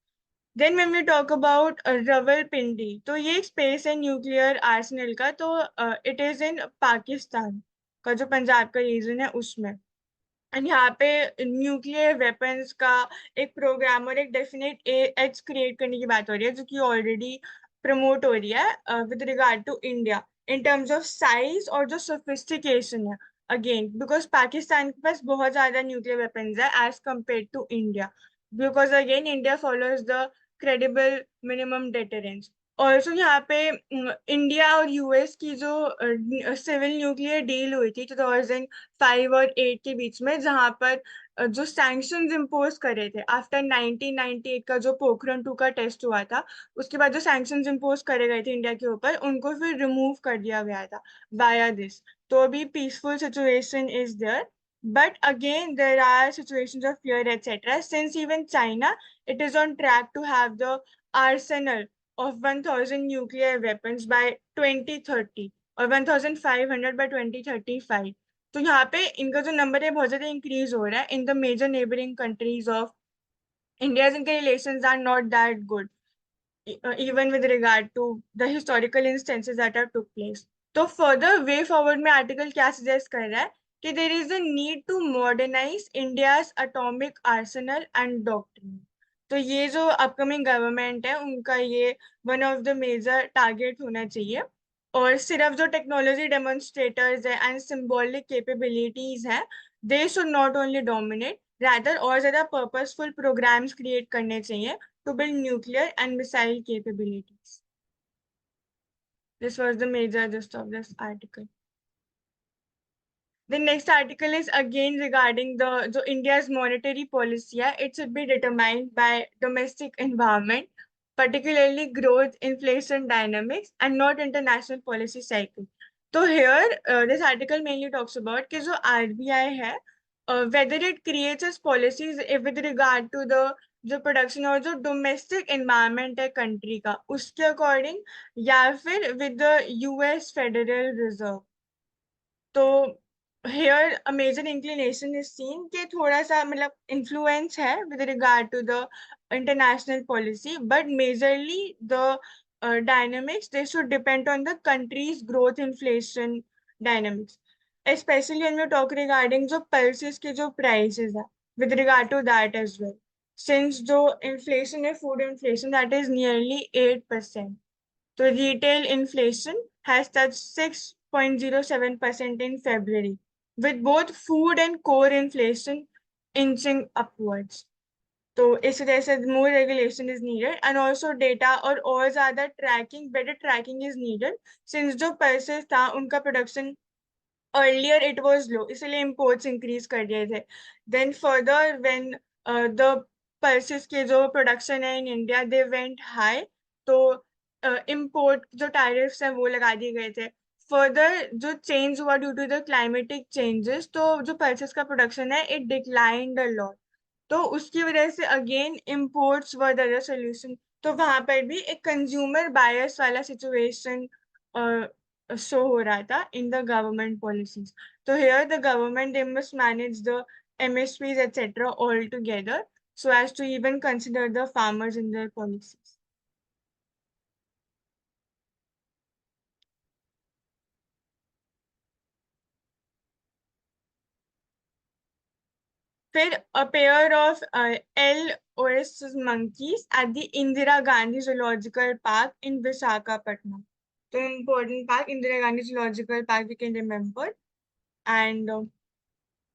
[SPEAKER 1] Then when we talk about Rawalpindi, तो ये एक space है nuclear Arsenal का, तो it is in Pakistan का जो पंजाब का रीजन है उसमें। एंड यहाँ पे न्यूक्लियर वेपन्स का एक प्रोग्राम और एक डेफिनेट एज क्रिएट करने की बात हो रही है, जो कि ऑलरेडी प्रमोट हो रही है with regard to India in terms of size और जो सोफिस्टिकेशन है। अगेन बिकॉज पाकिस्तान के पास बहुत ज्यादा न्यूक्लियर वेपन्स है as compare to India, because again India follows the credible minimum deterrence. Also यहाँ पे इंडिया और यूएस की जो सिविल न्यूक्लियर डील हुई थी 2005 और 8 के बीच में, जहां पर जो सैंक्शंस इम्पोज करे थे आफ्टर 1998 का जो पोखरण 2 का टेस्ट हुआ था, उसके बाद जो सैंक्शंस इम्पोज करे गए थे इंडिया के ऊपर, उनको फिर रिमूव कर दिया गया था वाया दिस। तो अभी peaceful situation is there, but again there are situations of fear, etc., since even China, it is on track to have the arsenal of 1000 nuclear weapons by 2030 और 1500 by 2035। तो यहाँ पे इनका जो नंबर है बहुत ज्यादा इंक्रीज हो रहा है in the major neighbouring countries of India. इनके relations are not that good even with regard to the historical instances that have took place. तो further way forward में आर्टिकल क्या सजेस्ट कर रहा है कि there is a need to modernize India's atomic arsenal and doctrine। तो ये जो अपकमिंग गवर्नमेंट है उनका ये one of the major target होना चाहिए। और सिर्फ जो टेक्नोलॉजी डेमोन्स्ट्रेटर्स है एंड सिंबॉलिक कैपेबिलिटीज है, they should not only dominate, rather और ज्यादा पर्पसफुल प्रोग्राम्स क्रिएट करने चाहिए to build nuclear and missile capabilities. This was the major gist of this article. The next article is again regarding the India's monetary policy. It should be determined by domestic environment, particularly growth, inflation dynamics, and not international policy cycle. So here, this article mainly talks about कि जो RBI है, whether it creates its policies with regard to the जो production और जो domestic environment है country का उसके according, या फिर with the US Federal Reserve. तो here a major inclination is seen कि थोड़ा सा मतलब इन्फ्लुएंस है with regard to the international policy, but majorly the dynamics they should depend on the country's growth inflation dynamics, especially when we talk regarding जो pulses के जो prices है with regard to that as well, since जो inflation है food inflation that is nearly 8%, तो retail inflation has touched 6.07% in February, with both food and core inflation inching upwards. तो इस वजह से more regulation is needed and also data और ज्यादा tracking, better tracking is needed, since जो pulses था उनका production earlier it was low, इसलिए imports increase कर दिए थे। Then further when the pulses के जो production है in India they went high, तो import जो tariffs हैं वो लगा दिए गए थे। Further जो change हुआ due to the climatic changes, तो जो pulses का production है it declined a lot, तो उसकी वजह से again imports were the other solution। तो वहां पर भी एक कंज्यूमर बायस वाला सिचुएशन शो हो रहा था इन द गवर्नमेंट पॉलिसीज। तो here the government they must manage the MSPs etc all together, so as to even consider the farmers in their policies. फिर a pair of LOS monkeys at the Indira Gandhi Zoological Park in Visakhapatnam. So important park, Indira Gandhi Zoological Park, we can remember. And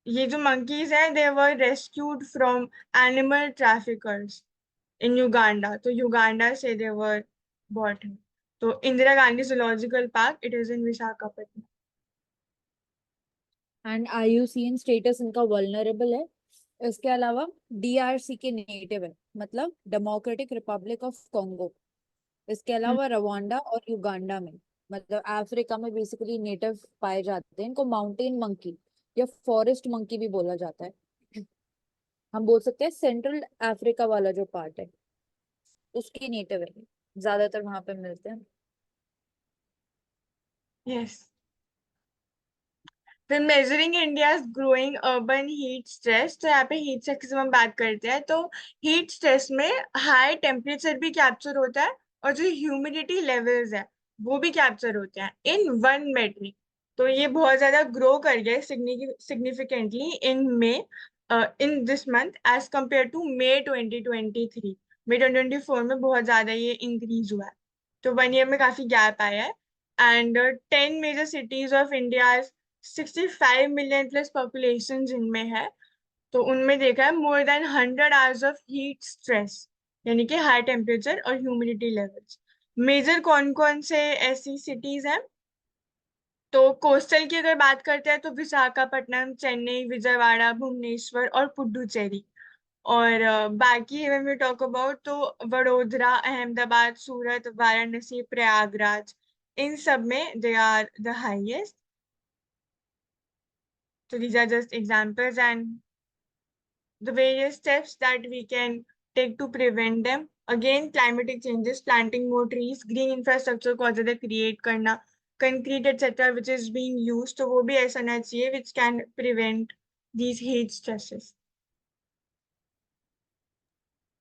[SPEAKER 1] ये जो monkeys हैं, they were rescued from animal traffickers in Uganda. तो Uganda से they were bought. तो Indira Gandhi Zoological Park, it is in Visakhapatnam.
[SPEAKER 2] And IUCN status इनका vulnerable है। इसके अलावा DRC के नेटिव है, मतलब डेमोक्रेटिक रिपब्लिक ऑफ कॉन्गो। इसके अलावा रवांडा और युगांडा में, मतलब अफ्रीका में बेसिकली नेटिव पाए जाते हैं। इनको माउंटेन मंकी या फॉरेस्ट मंकी भी बोला जाता है। हम बोल सकते हैं सेंट्रल अफ्रीका वाला जो पार्ट है उसके नेटिव है, ज्यादातर वहां पे मिलते हैं।
[SPEAKER 1] Yes. फिर measuring India's growing urban heat stress, तो यहाँ पे हीट स्ट्रेस की हम बात करते हैं, तो हीट स्ट्रेस में हाई टेम्परेचर भी कैप्चर होता है और जो ह्यूमिडिटी लेवल्स है वो भी कैप्चर होते हैं इन 1 मेट्रिक। तो ये बहुत ज्यादा ग्रो कर गया significantly in May, in this month as compare to May 2023। May 2024 में बहुत ज्यादा ये इंक्रीज हुआ है, तो 1 ईयर में काफी गैप आया है। And 10 major cities of India 65 million plus population जिनमें है, तो उनमें देखा है more than 100 hours of heat stress, यानी कि हाई टेम्परेचर और ह्यूमिडिटी लेवल्स। मेजर कौन कौन से ऐसी सिटीज हैं, तो कोस्टल की अगर बात करते हैं तो विशाखापट्टनम, चेन्नई, विजयवाड़ा, भुवनेश्वर और पुडुचेरी। और बाकी when we talk about तो वडोदरा, अहमदाबाद, सूरत, वाराणसी, प्रयागराज, इन सब में they are the highest. So these are just examples and the various steps that we can take to prevent them. Again, climatic changes, planting more trees, green infrastructure को ज़्यादा create करना, concrete etc. which is being used, तो वो भी ऐसा होना चाहिए which can prevent these heat stresses.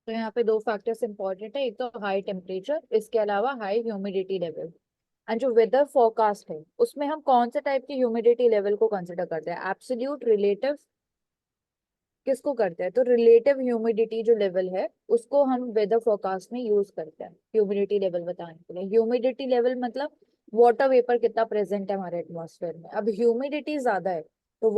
[SPEAKER 2] तो यहाँ पे 2 फैक्टर्स इंपॉर्टेंट है, एक तो हाई टेम्परेचर, इसके अलावा हाई ह्यूमिडिटी लेवल। एंड जो वेदर फोरकास्ट है उसमें हम कौन से टाइप की ह्यूमिडिटी लेवल को कंसिडर करते हैं, एब्सोल्यूट, रिलेटिव, किसको करते हैं? तो रिलेटिव ह्यूमिडिटी जो लेवल है उसको हम वेदर फोरकास्ट में यूज करते हैं ह्यूमिडिटी लेवल बताने के लिए। ह्यूमिडिटी लेवल मतलब वाटर वेपर कितना प्रेजेंट है हमारे एटमॉस्फेयर में। अब ह्यूमिडिटी ज्यादा है तो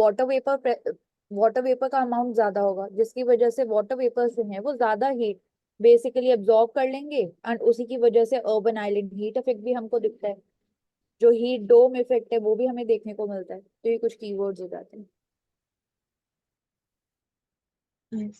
[SPEAKER 2] वाटर वेपर का अमाउंट ज्यादा होगा, जिसकी वजह से वाटर वेपर्स जो है वो ज्यादा हीट बेसिकली एब्जॉर्ब कर लेंगे, एंड उसी की वजह से अर्बन आइलैंड हीट इफेक्ट भी हमको दिखता है। जो हीट डोम इफेक्ट है वो भी हमें देखने को मिलता है। तो ये कुछ कीवर्ड्स हो जाते हैं।
[SPEAKER 1] Yes.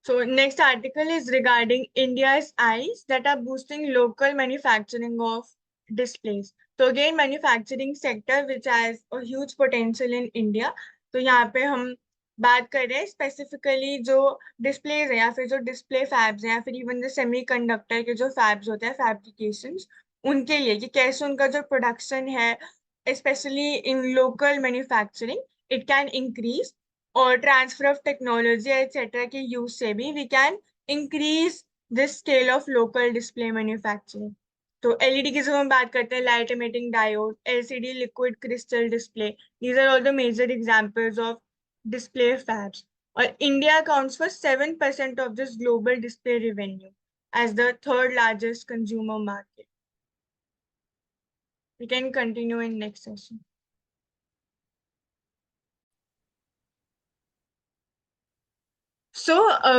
[SPEAKER 1] So next article is regarding India's eyes that are boosting local manufacturing of displays. So again, manufacturing sector which has a huge potential in India. तो यहाँ पे हम बात कर रहे हैं स्पेसिफिकली जो डिस्प्लेज है या फिर जो डिस्प्ले फैब्स हैं या फिर इवन जो सेमीकंडक्टर के जो फैब्स होते हैं फैब्रिकेशंस, उनके लिए कि कैसे उनका जो प्रोडक्शन है specially in local manufacturing it can increase, और ट्रांसफर ऑफ टेक्नोलॉजी एटसेट्रा के यूज से भी we can increase this scale of local display manufacturing. तो एलईडी की जब हम बात करते हैं, light emitting diode, LCD, liquid crystal display, these are all the major examples of display fabs. और India accounts for 7% of this global display revenue as the third largest consumer market. We can continue in next session. So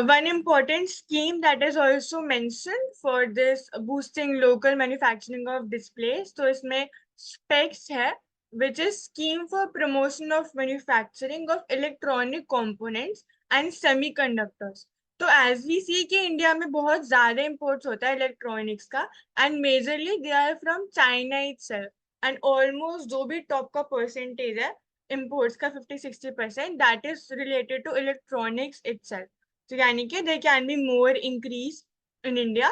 [SPEAKER 1] one important scheme that is also mentioned for this boosting local manufacturing of displays, तो इसमें specs है, which is scheme for promotion of manufacturing of electronic components and semiconductors. तो as we see कि India में बहुत ज्यादा imports होता है electronics का, and majorly they are from China itself, and almost जो भी top का percentage है imports का 50-60%, that is related to electronics itself. तो यानी कि there can be more increase in India.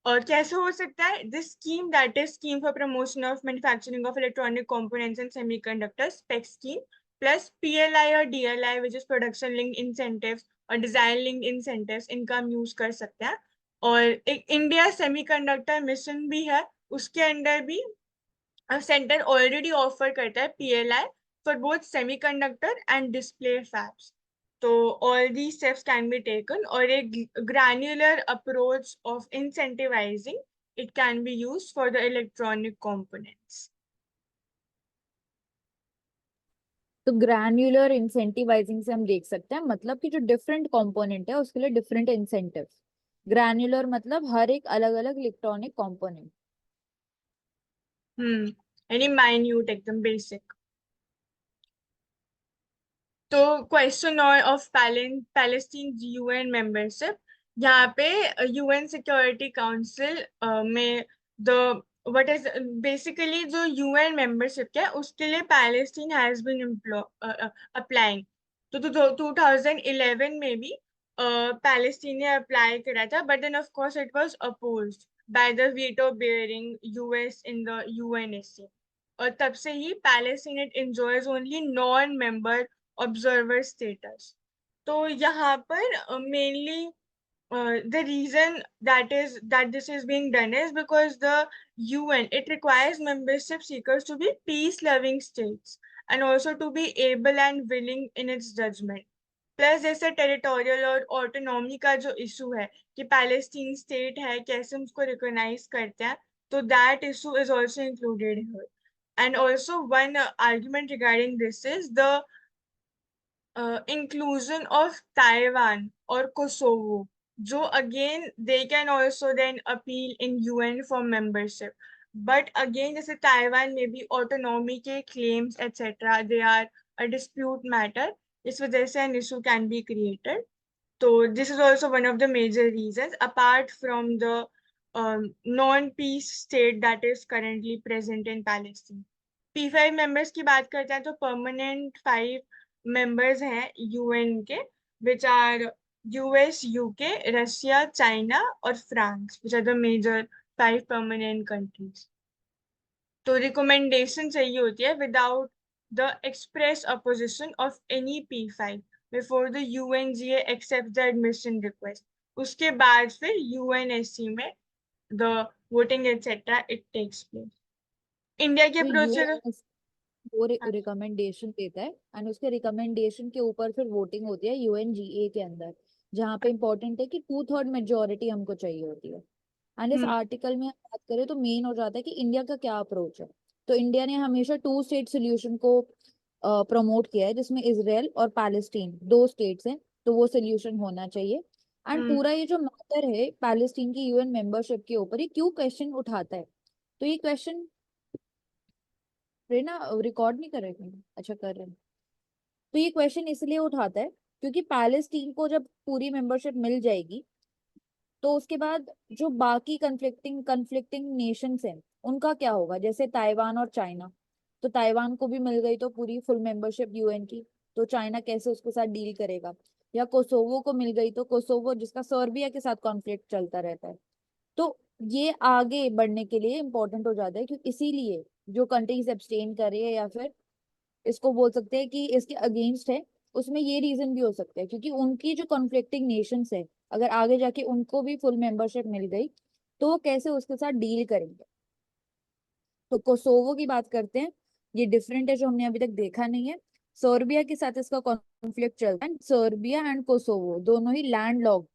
[SPEAKER 1] और कैसे हो सकता है? This scheme, that is scheme for promotion of manufacturing of electronic components and semiconductors, spec scheme, plus PLI और DLI which is production link incentives और design link incentives, इनका हम use कर सकते हैं। और एक इंडिया सेमीकंडक्टर मिशन भी है, उसके अंडर भी सेंटर ऑलरेडी ऑफर करता है PLI for both semiconductor and display fabs. तो all these steps can be taken, or a granular approach of incentivizing it can be used for the electronic components.
[SPEAKER 2] तो granular incentivising से हम देख सकते हैं मतलब कि जो डिफरेंट कंपोनेंट है उसके लिए डिफरेंट इंसेंटिव्स। ग्रैन्युलर मतलब हर एक अलग अलग इलेक्ट्रॉनिक कंपोनेंट।
[SPEAKER 1] Any minute, एकदम basic. तो question of Palestine UN membership, यहाँ पे UN सिक्योरिटी काउंसिल में द व्हाट इज बेसिकली जो UN मेंबरशिप है उसके लिए पैलेस्टीन हैज बीन अप्लाइंग। तो 2011 में भी पैलेस्टीन ने अप्लाई करा था, but then of course it was opposed by the veto bearing US in the UNSC। और तब से ही Palestine it enjoys only non member observer status. तो यहाँ पर mainly the reason that this is being done is because the UN it requires membership seekers to be peace-loving states and also to be able and willing in its judgment. Plus जैसे territorial और autonomy का जो issue है कि Palestine state है, कैसे उसको recognise करते हैं, तो that issue is also included here. And also one argument regarding this is the inclusion of Taiwan or Kosovo, जो again they can also then appeal in UN for membership. But again, जैसे Taiwan में भी autonomy के claims etc. they are a dispute matter, इस वजह से an issue can be created. So this is also one of the major reasons, apart from the non-peace state that is currently present in Palestine. P5 members की बात करते हैं तो permanent 5 members हैं UN के, which are US, UK, Russia, China और France, which are the major 5 permanent countries. तो recommendation चाहिए होती है without the express opposition of any P5 before the UNGA accepts the admission request. उसके बाद फिर UNSC में the voting etc. it takes place. India के
[SPEAKER 2] तो
[SPEAKER 1] अप्रोच
[SPEAKER 2] यूएन वो रिकमेंडेशन देता है एंड उसके रिकमेंडेशन के ऊपर फिर वोटिंग होती है यूएनजीए के अंदर, जहाँ पे इम्पोर्टेंट है कि 2/3 मेजोरिटी हमको चाहिए होती है। एंड इस आर्टिकल में बात करें तो मेन हो जाता है कि इंडिया का क्या अप्रोच है। तो इंडिया ने हमेशा 2 स्टेट सोल्यूशन को प्रमोट किया है, जिसमें इजराइल और पैलेस्टीन 2 स्टेट्स हैं, तो वो सोल्यूशन होना चाहिए। एंड पूरा ये जो मैटर है पैलेस्टीन की यूएन मेंबरशिप के ऊपर, ये क्यों क्वेश्चन उठाता है? तो ये क्वेश्चन ना रिकॉर्ड नहीं कर रहे थे? अच्छा कर रहे हैं। तो ये क्वेश्चन इसलिए उठाता है क्योंकि पैलेस्टीन को जब पूरी मेंबरशिप मिल जाएगी तो उसके बाद जो बाकी कन्फ्लिक्टिंग नेशंस हैं उनका क्या होगा? जैसे ताइवान और चाइना, तो ताइवान को भी मिल गई तो पूरी फुल मेंबरशिप यूएन की, तो चाइना कैसे उसके साथ डील करेगा? या कोसोवो को मिल गई तो कोसोवो जिसका सर्बिया के साथ कॉन्फ्लिक्ट चलता रहता है, तो ये आगे बढ़ने के लिए इम्पोर्टेंट हो जाता है। क्योंकि इसीलिए जो कंट्रीज एब्सटेन कर रही है या फिर इसको बोल सकते हैं कि इसके अगेंस्ट है, उसमें ये रीजन भी हो सकता है क्योंकि उनकी जो कॉन्फ्लिक्टिंग नेशंस है अगर आगे जाके उनको भी फुल मेंबरशिप मिल गई तो वो कैसे उसके साथ डील करेंगे। तो कोसोवो की बात करते हैं, ये डिफरेंट है जो हमने अभी तक देखा नहीं है। सर्बिया के साथ इसका कॉन्फ्लिक्ट चलता है। सर्बिया एंड कोसोवो दोनों ही लैंड लॉक,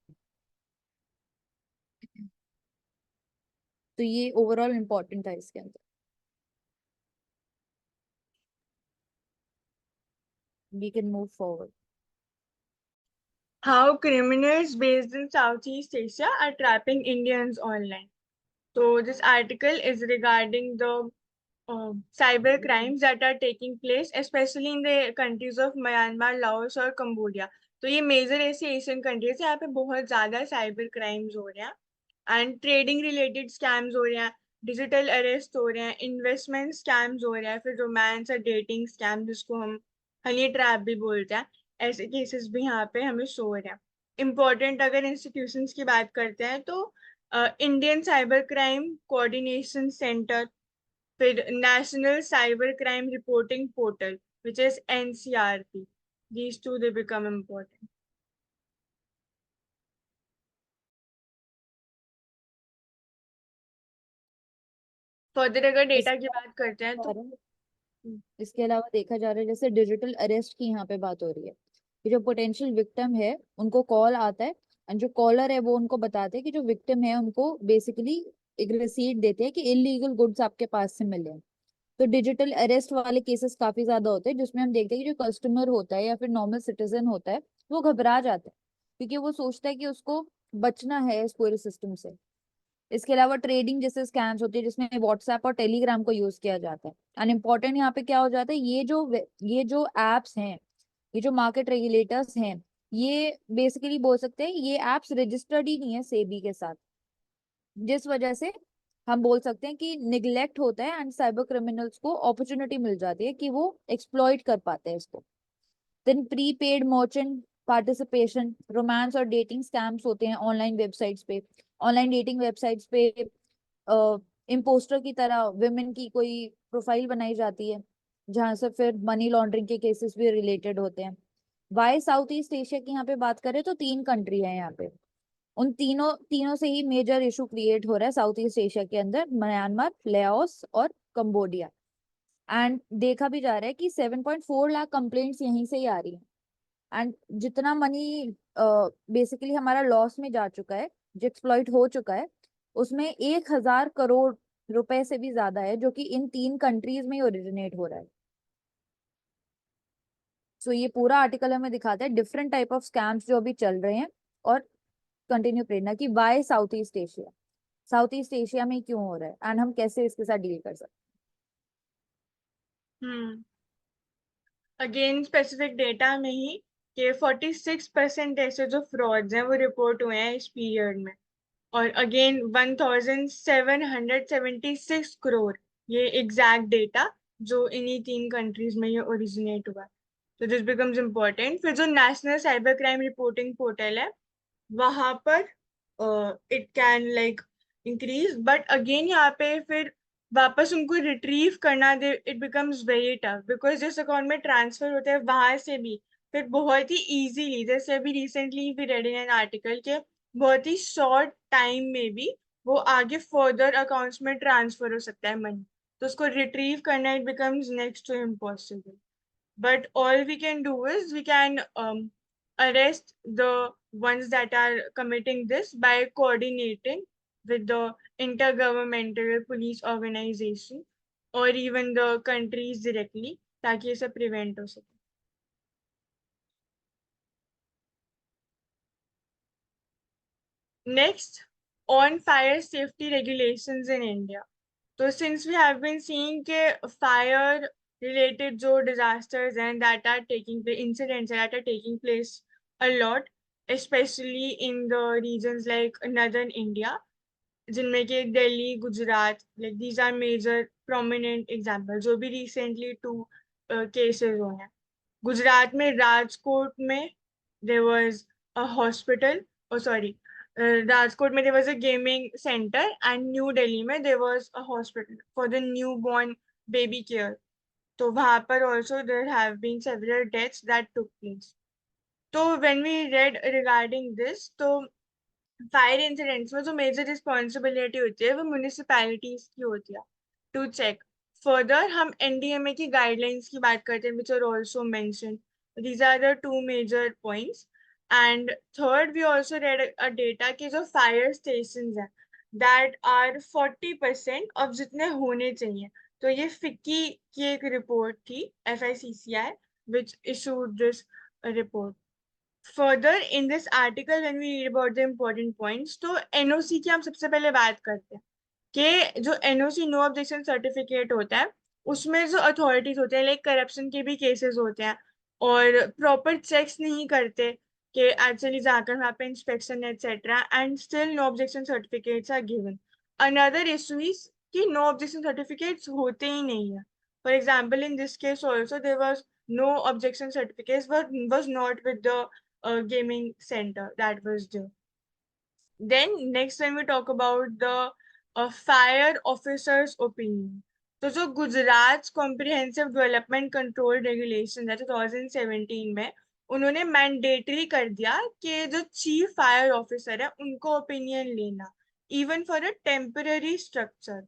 [SPEAKER 2] तो ये ओवरऑल इम्पोर्टेंट है इसके अंदर। We can move forward.
[SPEAKER 1] How criminals based in Southeast Asia are trapping Indians online. So this article is regarding the cyber crimes that are taking place, especially in the countries of Myanmar, Laos और Cambodia. तो ये major ऐसे Asian countries है, यहाँ पे बहुत ज्यादा cyber crimes हो रहे हैं एंड ट्रेडिंग रिलेटेड स्कैम्स हो रहे हैं, डिजिटल अरेस्ट हो रहे हैं, इन्वेस्टमेंट स्कैम्स हो रहे हैं, फिर रोमांस और डेटिंग स्कैम जिसको हम हनी ट्रैप भी बोलते हैं, ऐसे केसेस भी यहाँ पे हमें शो हो रहे हैं। इम्पोर्टेंट अगर इंस्टीट्यूशंस की बात करते हैं तो Indian Cyber Crime Coordination Centre, फिर National Cyber Crime Reporting Portal, which is NCRP. These two, they become important. Further अगर डेटा की बात करते हैं तो
[SPEAKER 2] इसके अलावा देखा जा रहा है जैसे डिजिटल अरेस्ट की यहाँ पे बात हो रही है कि जो पोटेंशियल विक्टिम है उनको कॉल आता है एंड जो कॉलर है वो उनको बताते हैं कि जो विक्टिम है उनको बेसिकली एक रिसीट देते हैं कि इलीगल गुड्स आपके पास से मिले हैं। तो डिजिटल अरेस्ट वाले केसेस काफी ज्यादा होते हैं जिसमें हम देखते हैं कि जो कस्टमर होता है या फिर नॉर्मल सिटीजन होता है वो घबरा जाता है क्योंकि वो सोचता है कि उसको बचना है इस पूरे सिस्टम से। इसके अलावा ट्रेडिंग जैसे स्कैम्स होती है जिसमें व्हाट्सएप और टेलीग्राम को यूज किया जाता है। एंड इम्पोर्टेंट यहाँ पे क्या हो जाता है, ये जो एप्स हैं, ये जो मार्केट रेगुलेटर्स हैं, ये बेसिकली बोल सकते हैं ये एप्स रजिस्टर्ड ही नहीं है सेबी के साथ, जिस वजह से हम बोल सकते हैं कि निग्लेक्ट होता है एंड साइबर क्रिमिनल्स को अपॉर्चुनिटी मिल जाती है कि वो एक्सप्लॉइट कर पाते हैं इसको। Then prepaid merchant participation, romance और डेटिंग स्कैम्स होते हैं ऑनलाइन वेबसाइट्स पे। ऑनलाइन डेटिंग वेबसाइट्स पे इम्पोस्टर की तरह विमेन की कोई प्रोफाइल बनाई जाती है जहां से फिर मनी लॉन्ड्रिंग के केसेस भी रिलेटेड होते हैं। वाई साउथ ईस्ट एशिया की यहाँ पे बात करें तो 3 कंट्री है यहाँ पे। उन तीनों तीनों से ही मेजर इशू क्रिएट हो रहा है साउथ ईस्ट एशिया के अंदर, म्यांमार, लाओस और कंबोडिया। एंड देखा भी जा रहा है कि 7.4 लाख कंप्लेंट्स यहीं से ही आ रही हैं। एंड जितना मनी बेसिकली हमारा लॉस में जा चुका है, जो एक्सप्लॉइट हो चुका है, उसमें 1,000 करोड़ रुपए से भी ज्यादा है जो कि इन 3 कंट्रीज में ही ओरिजिनेट हो रहा है। सो ये पूरा आर्टिकल हमें दिखाता है डिफरेंट टाइप ऑफ स्कैम्स जो अभी चल रहे हैं। और कंटिन्यू प्रेरणा की वाई साउथ ईस्ट एशिया में क्यों हो रहा है एंड हम कैसे इसके साथ डील कर सकते
[SPEAKER 1] अगेन स्पेसिफिक डेटा में ही कि 46% ऐसे जो फ्रॉड्स हैं वो रिपोर्ट हुए हैं इस पीरियड में। और अगेन 1776 करोड़, ये एग्जैक्ट डेटा जो इन्हीं 3 कंट्रीज में ये ओरिजिनेट हुआ। तो दिस बिकम्स इम्पोर्टेंट। फिर जो National Cyber Crime Reporting Portal है वहां पर it can like increase, but again यहाँ पे फिर वापस उनको रिट्रीव करना they it becomes very tough, because जिस अकाउंट में ट्रांसफर होता है वहां से भी फिर बहुत ही इजीली, जैसे अभी recently we read in an article के बहुत ही शॉर्ट टाइम में भी वो आगे फर्दर अकाउंट्स में ट्रांसफर हो सकता है मनी। तो उसको रिट्रीव करना it becomes next to impossible. But all we can do is we can arrest the ones that are committing this by coordinating with the intergovernmental police organization or even the countries directly, ताकि ये सब prevent हो सके। Next, on fire safety regulations in India. So since we have been seeing के fire related जो disasters and that are taking place, incidents that are taking place a lot, especially in the regions like northern India, जिनमें के Delhi, Gujarat, like these are major prominent examples जो भी recently 2 cases हुए हैं। गुजरात में राजकोट में there was a hospital, oh sorry, Rajkot में there was a gaming center and new Delhi में there was a hospital for the newborn baby care. तो वहां पर also there have been several deaths that took place. तो when we read regarding this, तो fire incidents में जो major responsibility होती है वो म्यूनिसिपैलिटीज की होती है टू चेक। फर्दर हम एनडीएमए की गाइडलाइंस की बात करते हैं which are also mention. These are the 2 major points. And third we also read a data कि जो फायर स्टेशन है दैट आर 40% ऑफ जितने होने चाहिए। तो ये फिक्की की एक रिपोर्ट थी FICCI which issued this report. Further in this article when we read about the important points, तो NOC की हम सबसे पहले बात करते हैं कि जो NOC नो ऑब्जेक्शन सर्टिफिकेट होता है उसमें जो अथॉरिटीज होते हैं लाइक करप्शन के भी केसेस होते हैं और प्रॉपर चेक्स नहीं करते कि एक्चुअली जाकर वहाँ पे inspection etcetera and still no objection certificates are given. Another issue is कि नो ऑब्जेक्शन सर्टिफिकेट्स होते ही नहीं है। For example in this case also there was no objection certificates but was not with the gaming center that was there. Then next when we talk about the fire officer's opinion, तो जो Gujarat comprehensive development control regulation है 2017 में, उन्होंने mandatory कर दिया कि जो chief fire officer है उनको ओपिनियन लेना, even for a temporary structure.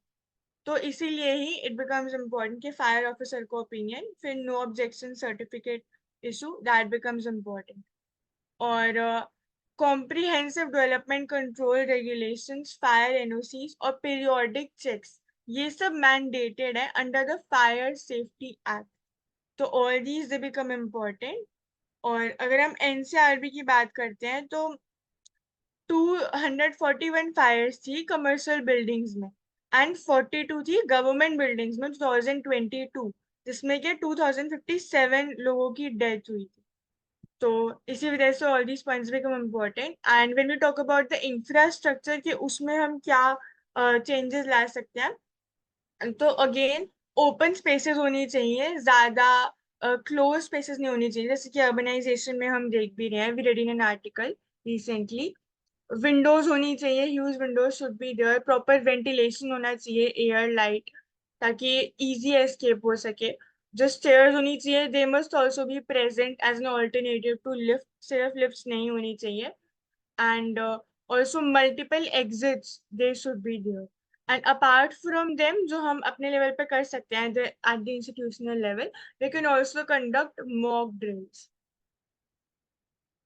[SPEAKER 1] तो इसीलिए ही इट बिकम्स इम्पोर्टेंट कि फायर ऑफिसर को ओपिनियन, फिर no objection certificate issue, that becomes important. और comprehensive development control regulations, fire NOCs और पीरियोडिक चेक्स, ये सब मैंडेटेड है under the Fire Safety Act. तो all these they become important. और अगर हम एनसीआरबी की बात करते हैं तो 241 फायर्स थी कमर्शियल बिल्डिंग्स में एंड 42 थी गवर्नमेंट बिल्डिंग्स में 2022, जिसमें के 2057 लोगों की डेथ हुई थी। तो इसी वजह से all these points become important. And when we talk about the infrastructure कि उसमें हम क्या चेंजेस ला सकते हैं, तो अगेन ओपन स्पेसेस होनी चाहिए, ज्यादा क्लोज स्पेसेस नहीं होनी चाहिए, जैसे कि अर्बनाइजेशन में हम देख भी रहे हैं, we read in an article recently. Windows होनी चाहिए, huge windows should be there, proper ventilation होना चाहिए, एयर लाइट, ताकि इजी एस्केप हो सके। जो स्टेयर्स होनी चाहिए they must also be present as an alternative to lift, सिर्फ लिफ्ट नहीं होनी चाहिए। And also multiple exits they should be there. And apart from them जो हम अपने लेवल पे कर सकते हैं at the institutional level, we can also conduct mock drills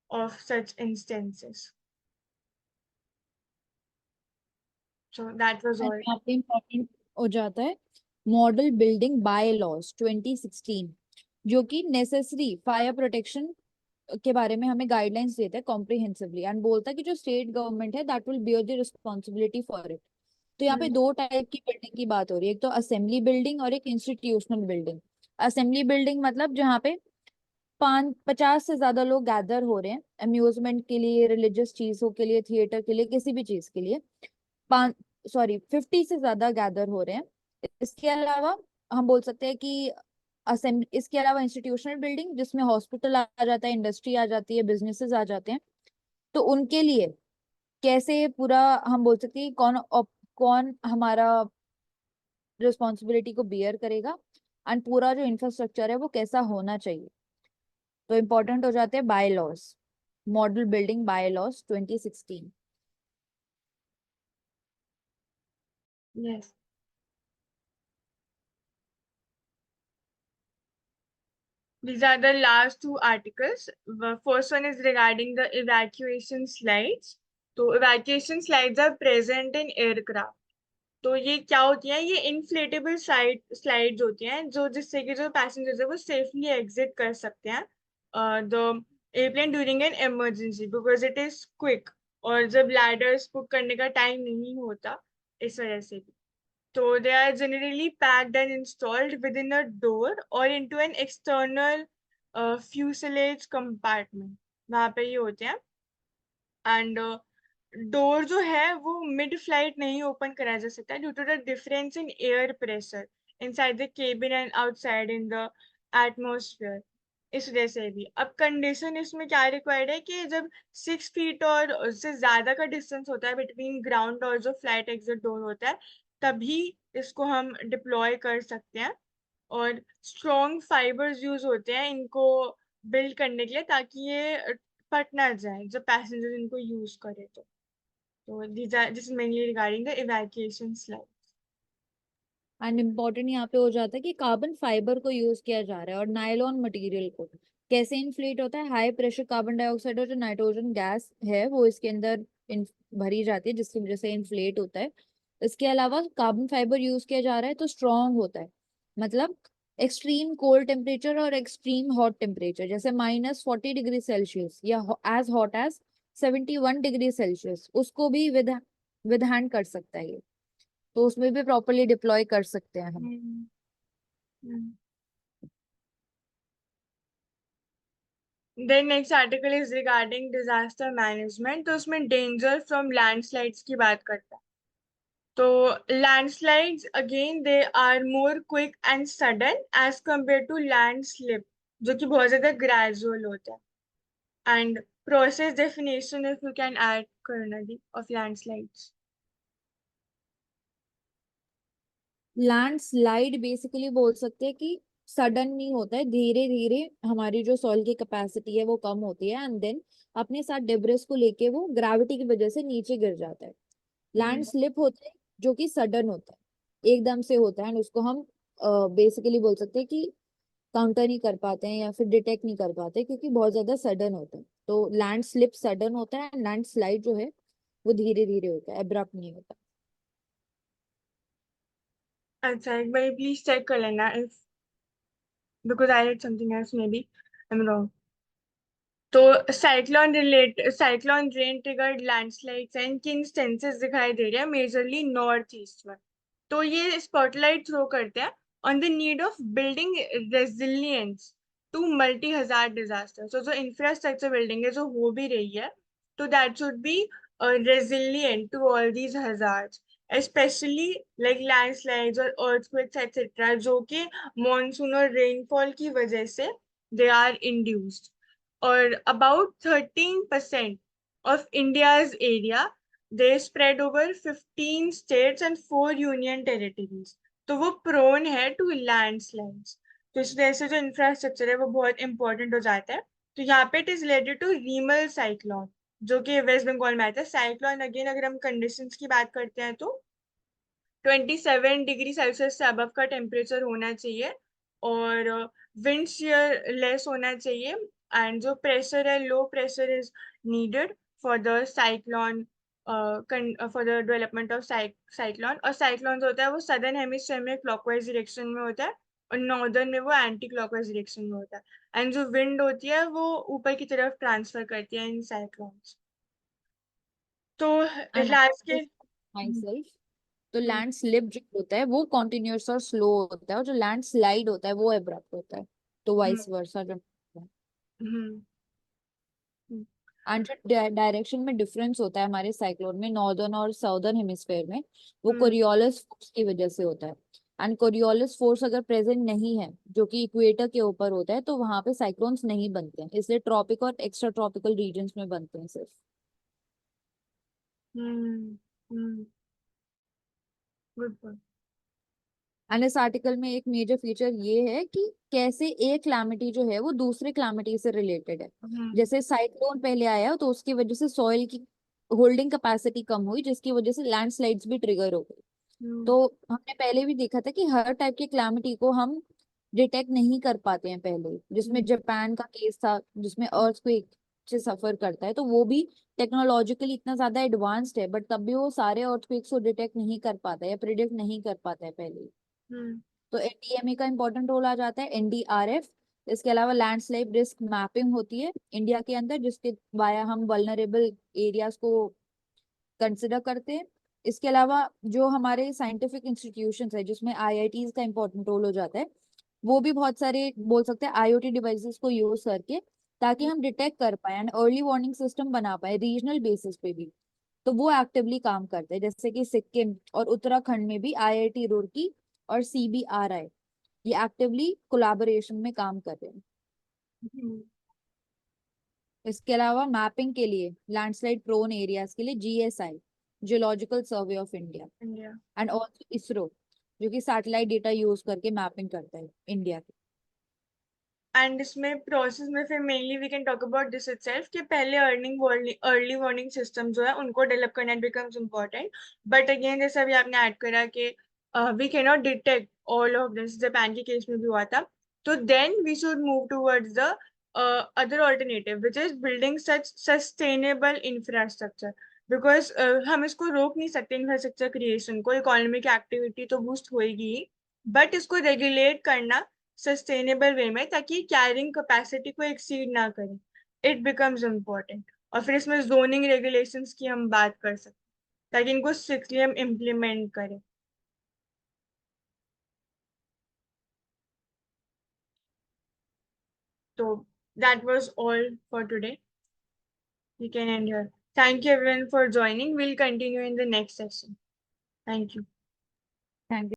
[SPEAKER 1] of such instances. So that was
[SPEAKER 2] and
[SPEAKER 1] all.
[SPEAKER 2] यहाँ पे important हो जाता है मॉडल बिल्डिंग बाय लॉज 2016, जो कि नेसेसरी फायर प्रोटेक्शन के बारे में हमें गाइडलाइंस देता है कॉम्प्रिहेंसिवली, एंड बोलता है कि जो स्टेट गवर्नमेंट है that will bear the responsibility for it. तो यहाँ पे
[SPEAKER 1] Hmm.
[SPEAKER 2] दो टाइप की बिल्डिंग की बात हो रही है, एक तो असेंबली बिल्डिंग और एक इंस्टीट्यूशनल बिल्डिंग। असेंबली बिल्डिंग मतलब जहाँ पे 50 से ज्यादा लोग गैदर हो रहे हैं अम्यूजमेंट के लिए, रिलीजियस चीजों के लिए, थिएटर के लिए, किसी भी चीज के लिए, 50 से ज्यादा गैदर हो रहे हैं। इसके अलावा हम बोल सकते हैं कि असेंबली, इसके अलावा इंस्टीट्यूशनल बिल्डिंग जिसमें हॉस्पिटल आ जाता है, इंडस्ट्री आ जाती है, बिजनेसेस आ जाते हैं। तो उनके लिए कैसे पूरा हम बोल सकते हैं कि कौन हमारा रिस्पॉन्सिबिलिटी को बियर करेगा, एंड पूरा जो इंफ्रास्ट्रक्चर है वो कैसा होना चाहिए। तो इम्पोर्टेंट हो जाते हैं bylaws, model building bylaws 2016।
[SPEAKER 1] Yes. These are the last two articles. The first one is regarding the evacuation slides. तो evacuation slides are present in aircraft. तो ये क्या होती हैं, ये इन्फ्लेटेबल स्लाइड्स होती हैं जो जिससे कि जो पैसेंजर्स है वो सेफली एग्जिट कर सकते हैं the airplane during an emergency, because it is quick, और जब लैडर्स बुक करने का टाइम नहीं होता, इस वजह से भी। So they are generally packed and installed within a door or into an external fuselage compartment. वहाँ पे ये होते हैं। एंड डोर जो है वो मिड फ्लाइट नहीं ओपन कराया जा सकता due to the difference in air pressure inside the cabin and outside in the atmosphere. इस वजह से भी अब कंडीशन इसमें क्या रिक्वायर्ड है कि जब 6 फीट और उससे ज्यादा का डिस्टेंस होता है बिटवीन ग्राउंड और जो फ्लाइट एग्जिट डोर होता है, तभी इसको हम डिप्लॉय कर सकते हैं। और स्ट्रॉन्ग फाइबर्स यूज होते हैं इनको बिल्ड करने के लिए, ताकि ये फट ना जाए जब पैसेंजर इनको यूज करे। तो this is mainly regarding the evacuation slide.
[SPEAKER 2] And important यहाँ पे हो जाता है कि कार्बन फाइबर को यूज किया जा रहा है और नायलॉन मटेरियल को। कैसे इन्फ्लेट होता है, हाई प्रेशर कार्बन डाइऑक्साइड और जो नाइट्रोजन गैस है वो इसके अंदर भरी जाती है, जिसकी वजह से इन्फ्लेट होता है। इसके अलावा कार्बन फाइबर यूज किया जा रहा है तो स्ट्रॉन्ग होता है, मतलब एक्सट्रीम कोल्ड टेम्परेचर और एक्सट्रीम हॉट टेम्परेचर, जैसे -40 डिग्री सेल्सियस या as hot as 71 degree Celsius, उसको भी विद हैंड कर सकता है ये। तो उसमें भी प्रॉपरली डिप्लॉय कर सकते हैं हम।
[SPEAKER 1] Then next article is regarding disaster management. तो उसमें डेंजर फ्रॉम लैंडस्लाइड्स की बात करता है। तो landslides again they are more quick and sudden as compare to landslip, जो कि बहुत ज्यादा ग्रेजुअल होता है। And process definition if you can add कर्नली ऑफ लैंडस्लाइड्स।
[SPEAKER 2] लैंडस्लाइड बेसिकली बोल सकते हैं कि सडन नहीं होता है, धीरे धीरे हमारी जो सॉइल की कैपेसिटी है वो कम होती है एंड देन अपने साथ डेब्रिस को लेके वो ग्रेविटी की वजह से नीचे गिर जाता है। लैंड स्लिप होता है जो कि सडन होता है, एकदम से होता है एंड उसको हम बेसिकली बोल सकते हैं कि काउंटर नहीं कर पाते हैं या फिर डिटेक्ट नहीं कर पाते क्योंकि बहुत ज्यादा सडन होता है। तो लैंड स्लिप सडन होता है, लैंड स्लाइड जो है वो धीरे धीरे होता है, एब्रप्ट नहीं होता।
[SPEAKER 1] अच्छा, एक बार प्लीज चेक कर लेना if because I read something else, maybe I am wrong. तो cyclone rain triggered landslides and किन इंस्टेंसेस दिखाई दे रहे हैं मेजरली नॉर्थ ईस्ट में। तो ये स्पॉटलाइट थ्रो करते हैं on the need of building resilience to multi hazard disaster. तो जो इंफ्रास्ट्रक्चर बिल्डिंग है जो हो भी रही है, तो that should be resilient to all these hazards, especially like landslides और अर्थक्वेक्स एक्सेट्रा, जो कि मॉनसून और रेनफॉल की वजह से they are induced. or about 13% of India's area, they spread over 15 states and 4 union territories. तो वो प्रोन है टू लैंडस्लाइड्स। तो इस वजह से जो इंफ्रास्ट्रक्चर है वो बहुत इंपॉर्टेंट हो जाता है। तो यहाँ पे it is related to Remal cyclone, जो कि वेस्ट बंगाल में आता है। साइक्लोन अगेन अगर हम कंडीशंस की बात करते हैं तो 27 डिग्री सेल्सियस से अबव का टेम्परेचर होना चाहिए और विंड shear लेस होना चाहिए एंड जो प्रेशर है low pressure is needed for the cyclone, for the development of cyclone. और साइक्लोन होता है वो सदर्न हेमिस्फीयर में क्लॉकवाइज डायरेक्शन में होता है और नॉर्दर्न में वो एंटी क्लॉकवाइज डायरेक्शन में होता है एंड जो विंड होती है वो ऊपर की तरफ ट्रांसफर करती है इन साइक्लोन्स। तो
[SPEAKER 2] एंड
[SPEAKER 1] लास्ट के
[SPEAKER 2] माई सेल्फ, तो लैंड स्लिप जो होता है वो कॉन्टिन्यूस और स्लो होता है और जो लैंड स्लाइड होता है वो एब्रप्ट होता है। तो वाइस वर्सा जो एंड जो डायरेक्शन में डिफरेंस होता है हमारे साइक्लोन में नॉर्दर्न और साउदर्न हेमिस्फेयर में, वो कोरियोलिस फोर्स की वजह से होता है। एंड कोरियोलिस फोर्स अगर प्रेजेंट नहीं है जो कि इक्वेटर के ऊपर होता है तो वहां पे साइक्लोन्स नहीं बनते हैं, इसलिए ट्रॉपिक और एक्स्ट्रा ट्रॉपिकल रीजन्स में बनते हैं सिर्फ।
[SPEAKER 1] गुड।
[SPEAKER 2] एंड इस आर्टिकल में एक मेजर फीचर ये है कि कैसे एक क्लैमिटी जो है वो दूसरे क्लैमिटी से रिलेटेड है। जैसे साइक्लोन पहले आया तो उसकी वजह से सॉइल की होल्डिंग कैपेसिटी कम हुई जिसकी वजह से लैंडस्लाइड्स भी ट्रिगर हो गई। तो हमने पहले भी देखा था कि हर टाइप के क्लैमिटी को हम डिटेक्ट नहीं कर पाते हैं पहले, जिसमें जापान का केस था जिसमें अर्थक्वेक से सफर करता है, तो वो भी टेक्नोलॉजिकली इतना ज्यादा एडवांस्ड है बट तब भी वो सारे अर्थक्वेक्स को डिटेक्ट नहीं कर पाता है या प्रिडिक्ट नहीं कर पाता है पहले। तो एनडीएमए का इंपॉर्टेंट रोल आ जाता है, एनडीआरएफ। इसके अलावा लैंडस्लाइड रिस्क मैपिंग होती है इंडिया के अंदर जिसके वाया हम वल्नरेबल एरियाज को कंसिडर करते हैं। इसके अलावा जो हमारे साइंटिफिक इंस्टीट्यूशंस है जिसमें आईआईटीज का इंपॉर्टेंट रोल हो जाता है, वो भी बहुत सारे बोल सकते हैं आईओटी डिवाइसेस को यूज करके ताकि हम डिटेक्ट कर पाए एंड अर्ली वार्निंग सिस्टम बना पाए रीजनल बेसिस पे भी। तो वो एक्टिवली काम करते हैं, जैसे कि सिक्किम और उत्तराखंड में भी आईआईटी रुड़की और सीबीआरआई ये एक्टिवली कोलैबोरेशन में काम कर रहे हैं। इसके अलावा मैपिंग के लिए लैंडस्लाइड प्रोन एरियाज के लिए GSI, Geological Survey of India,
[SPEAKER 1] India
[SPEAKER 2] and also ISRO जो कि सैटेलाइट डेटा यूज करके मैपिंग करता है इंडिया की।
[SPEAKER 1] एंड इसमें प्रोसेस में फिर mainly we can talk about this itself कि पहले अर्ली वार्निंग सिस्टम जो है उनको डेवलप करना बिकम्स इम्पोर्टेंट। बट अगेन जैसे अभी आपने ऐड करा कि we can not detect all of this, Japan के केस में भी हुआ था। तो then we should move towards the other alternative which is building such sustainable infrastructure. Because हम इसको रोक नहीं सकते इंफ्रास्ट्रक्चर क्रिएशन को, इकोनॉमिक एक्टिविटी तो बूस्ट होएगी ही, बट इसको रेगुलेट करना सस्टेनेबल वे में ताकि कैरिंग कैपेसिटी को एक्सीड ना करें, इट बिकम्स इम्पोर्टेंट। और फिर इसमें जोनिंग रेगुलेशंस की हम बात कर सकते हैं ताकि इनको स्ट्रिक्टली हम इम्प्लीमेंट करें। So that was all for today. We can end here. Thank you everyone for joining. We'll continue in the next session. Thank you.
[SPEAKER 2] Thank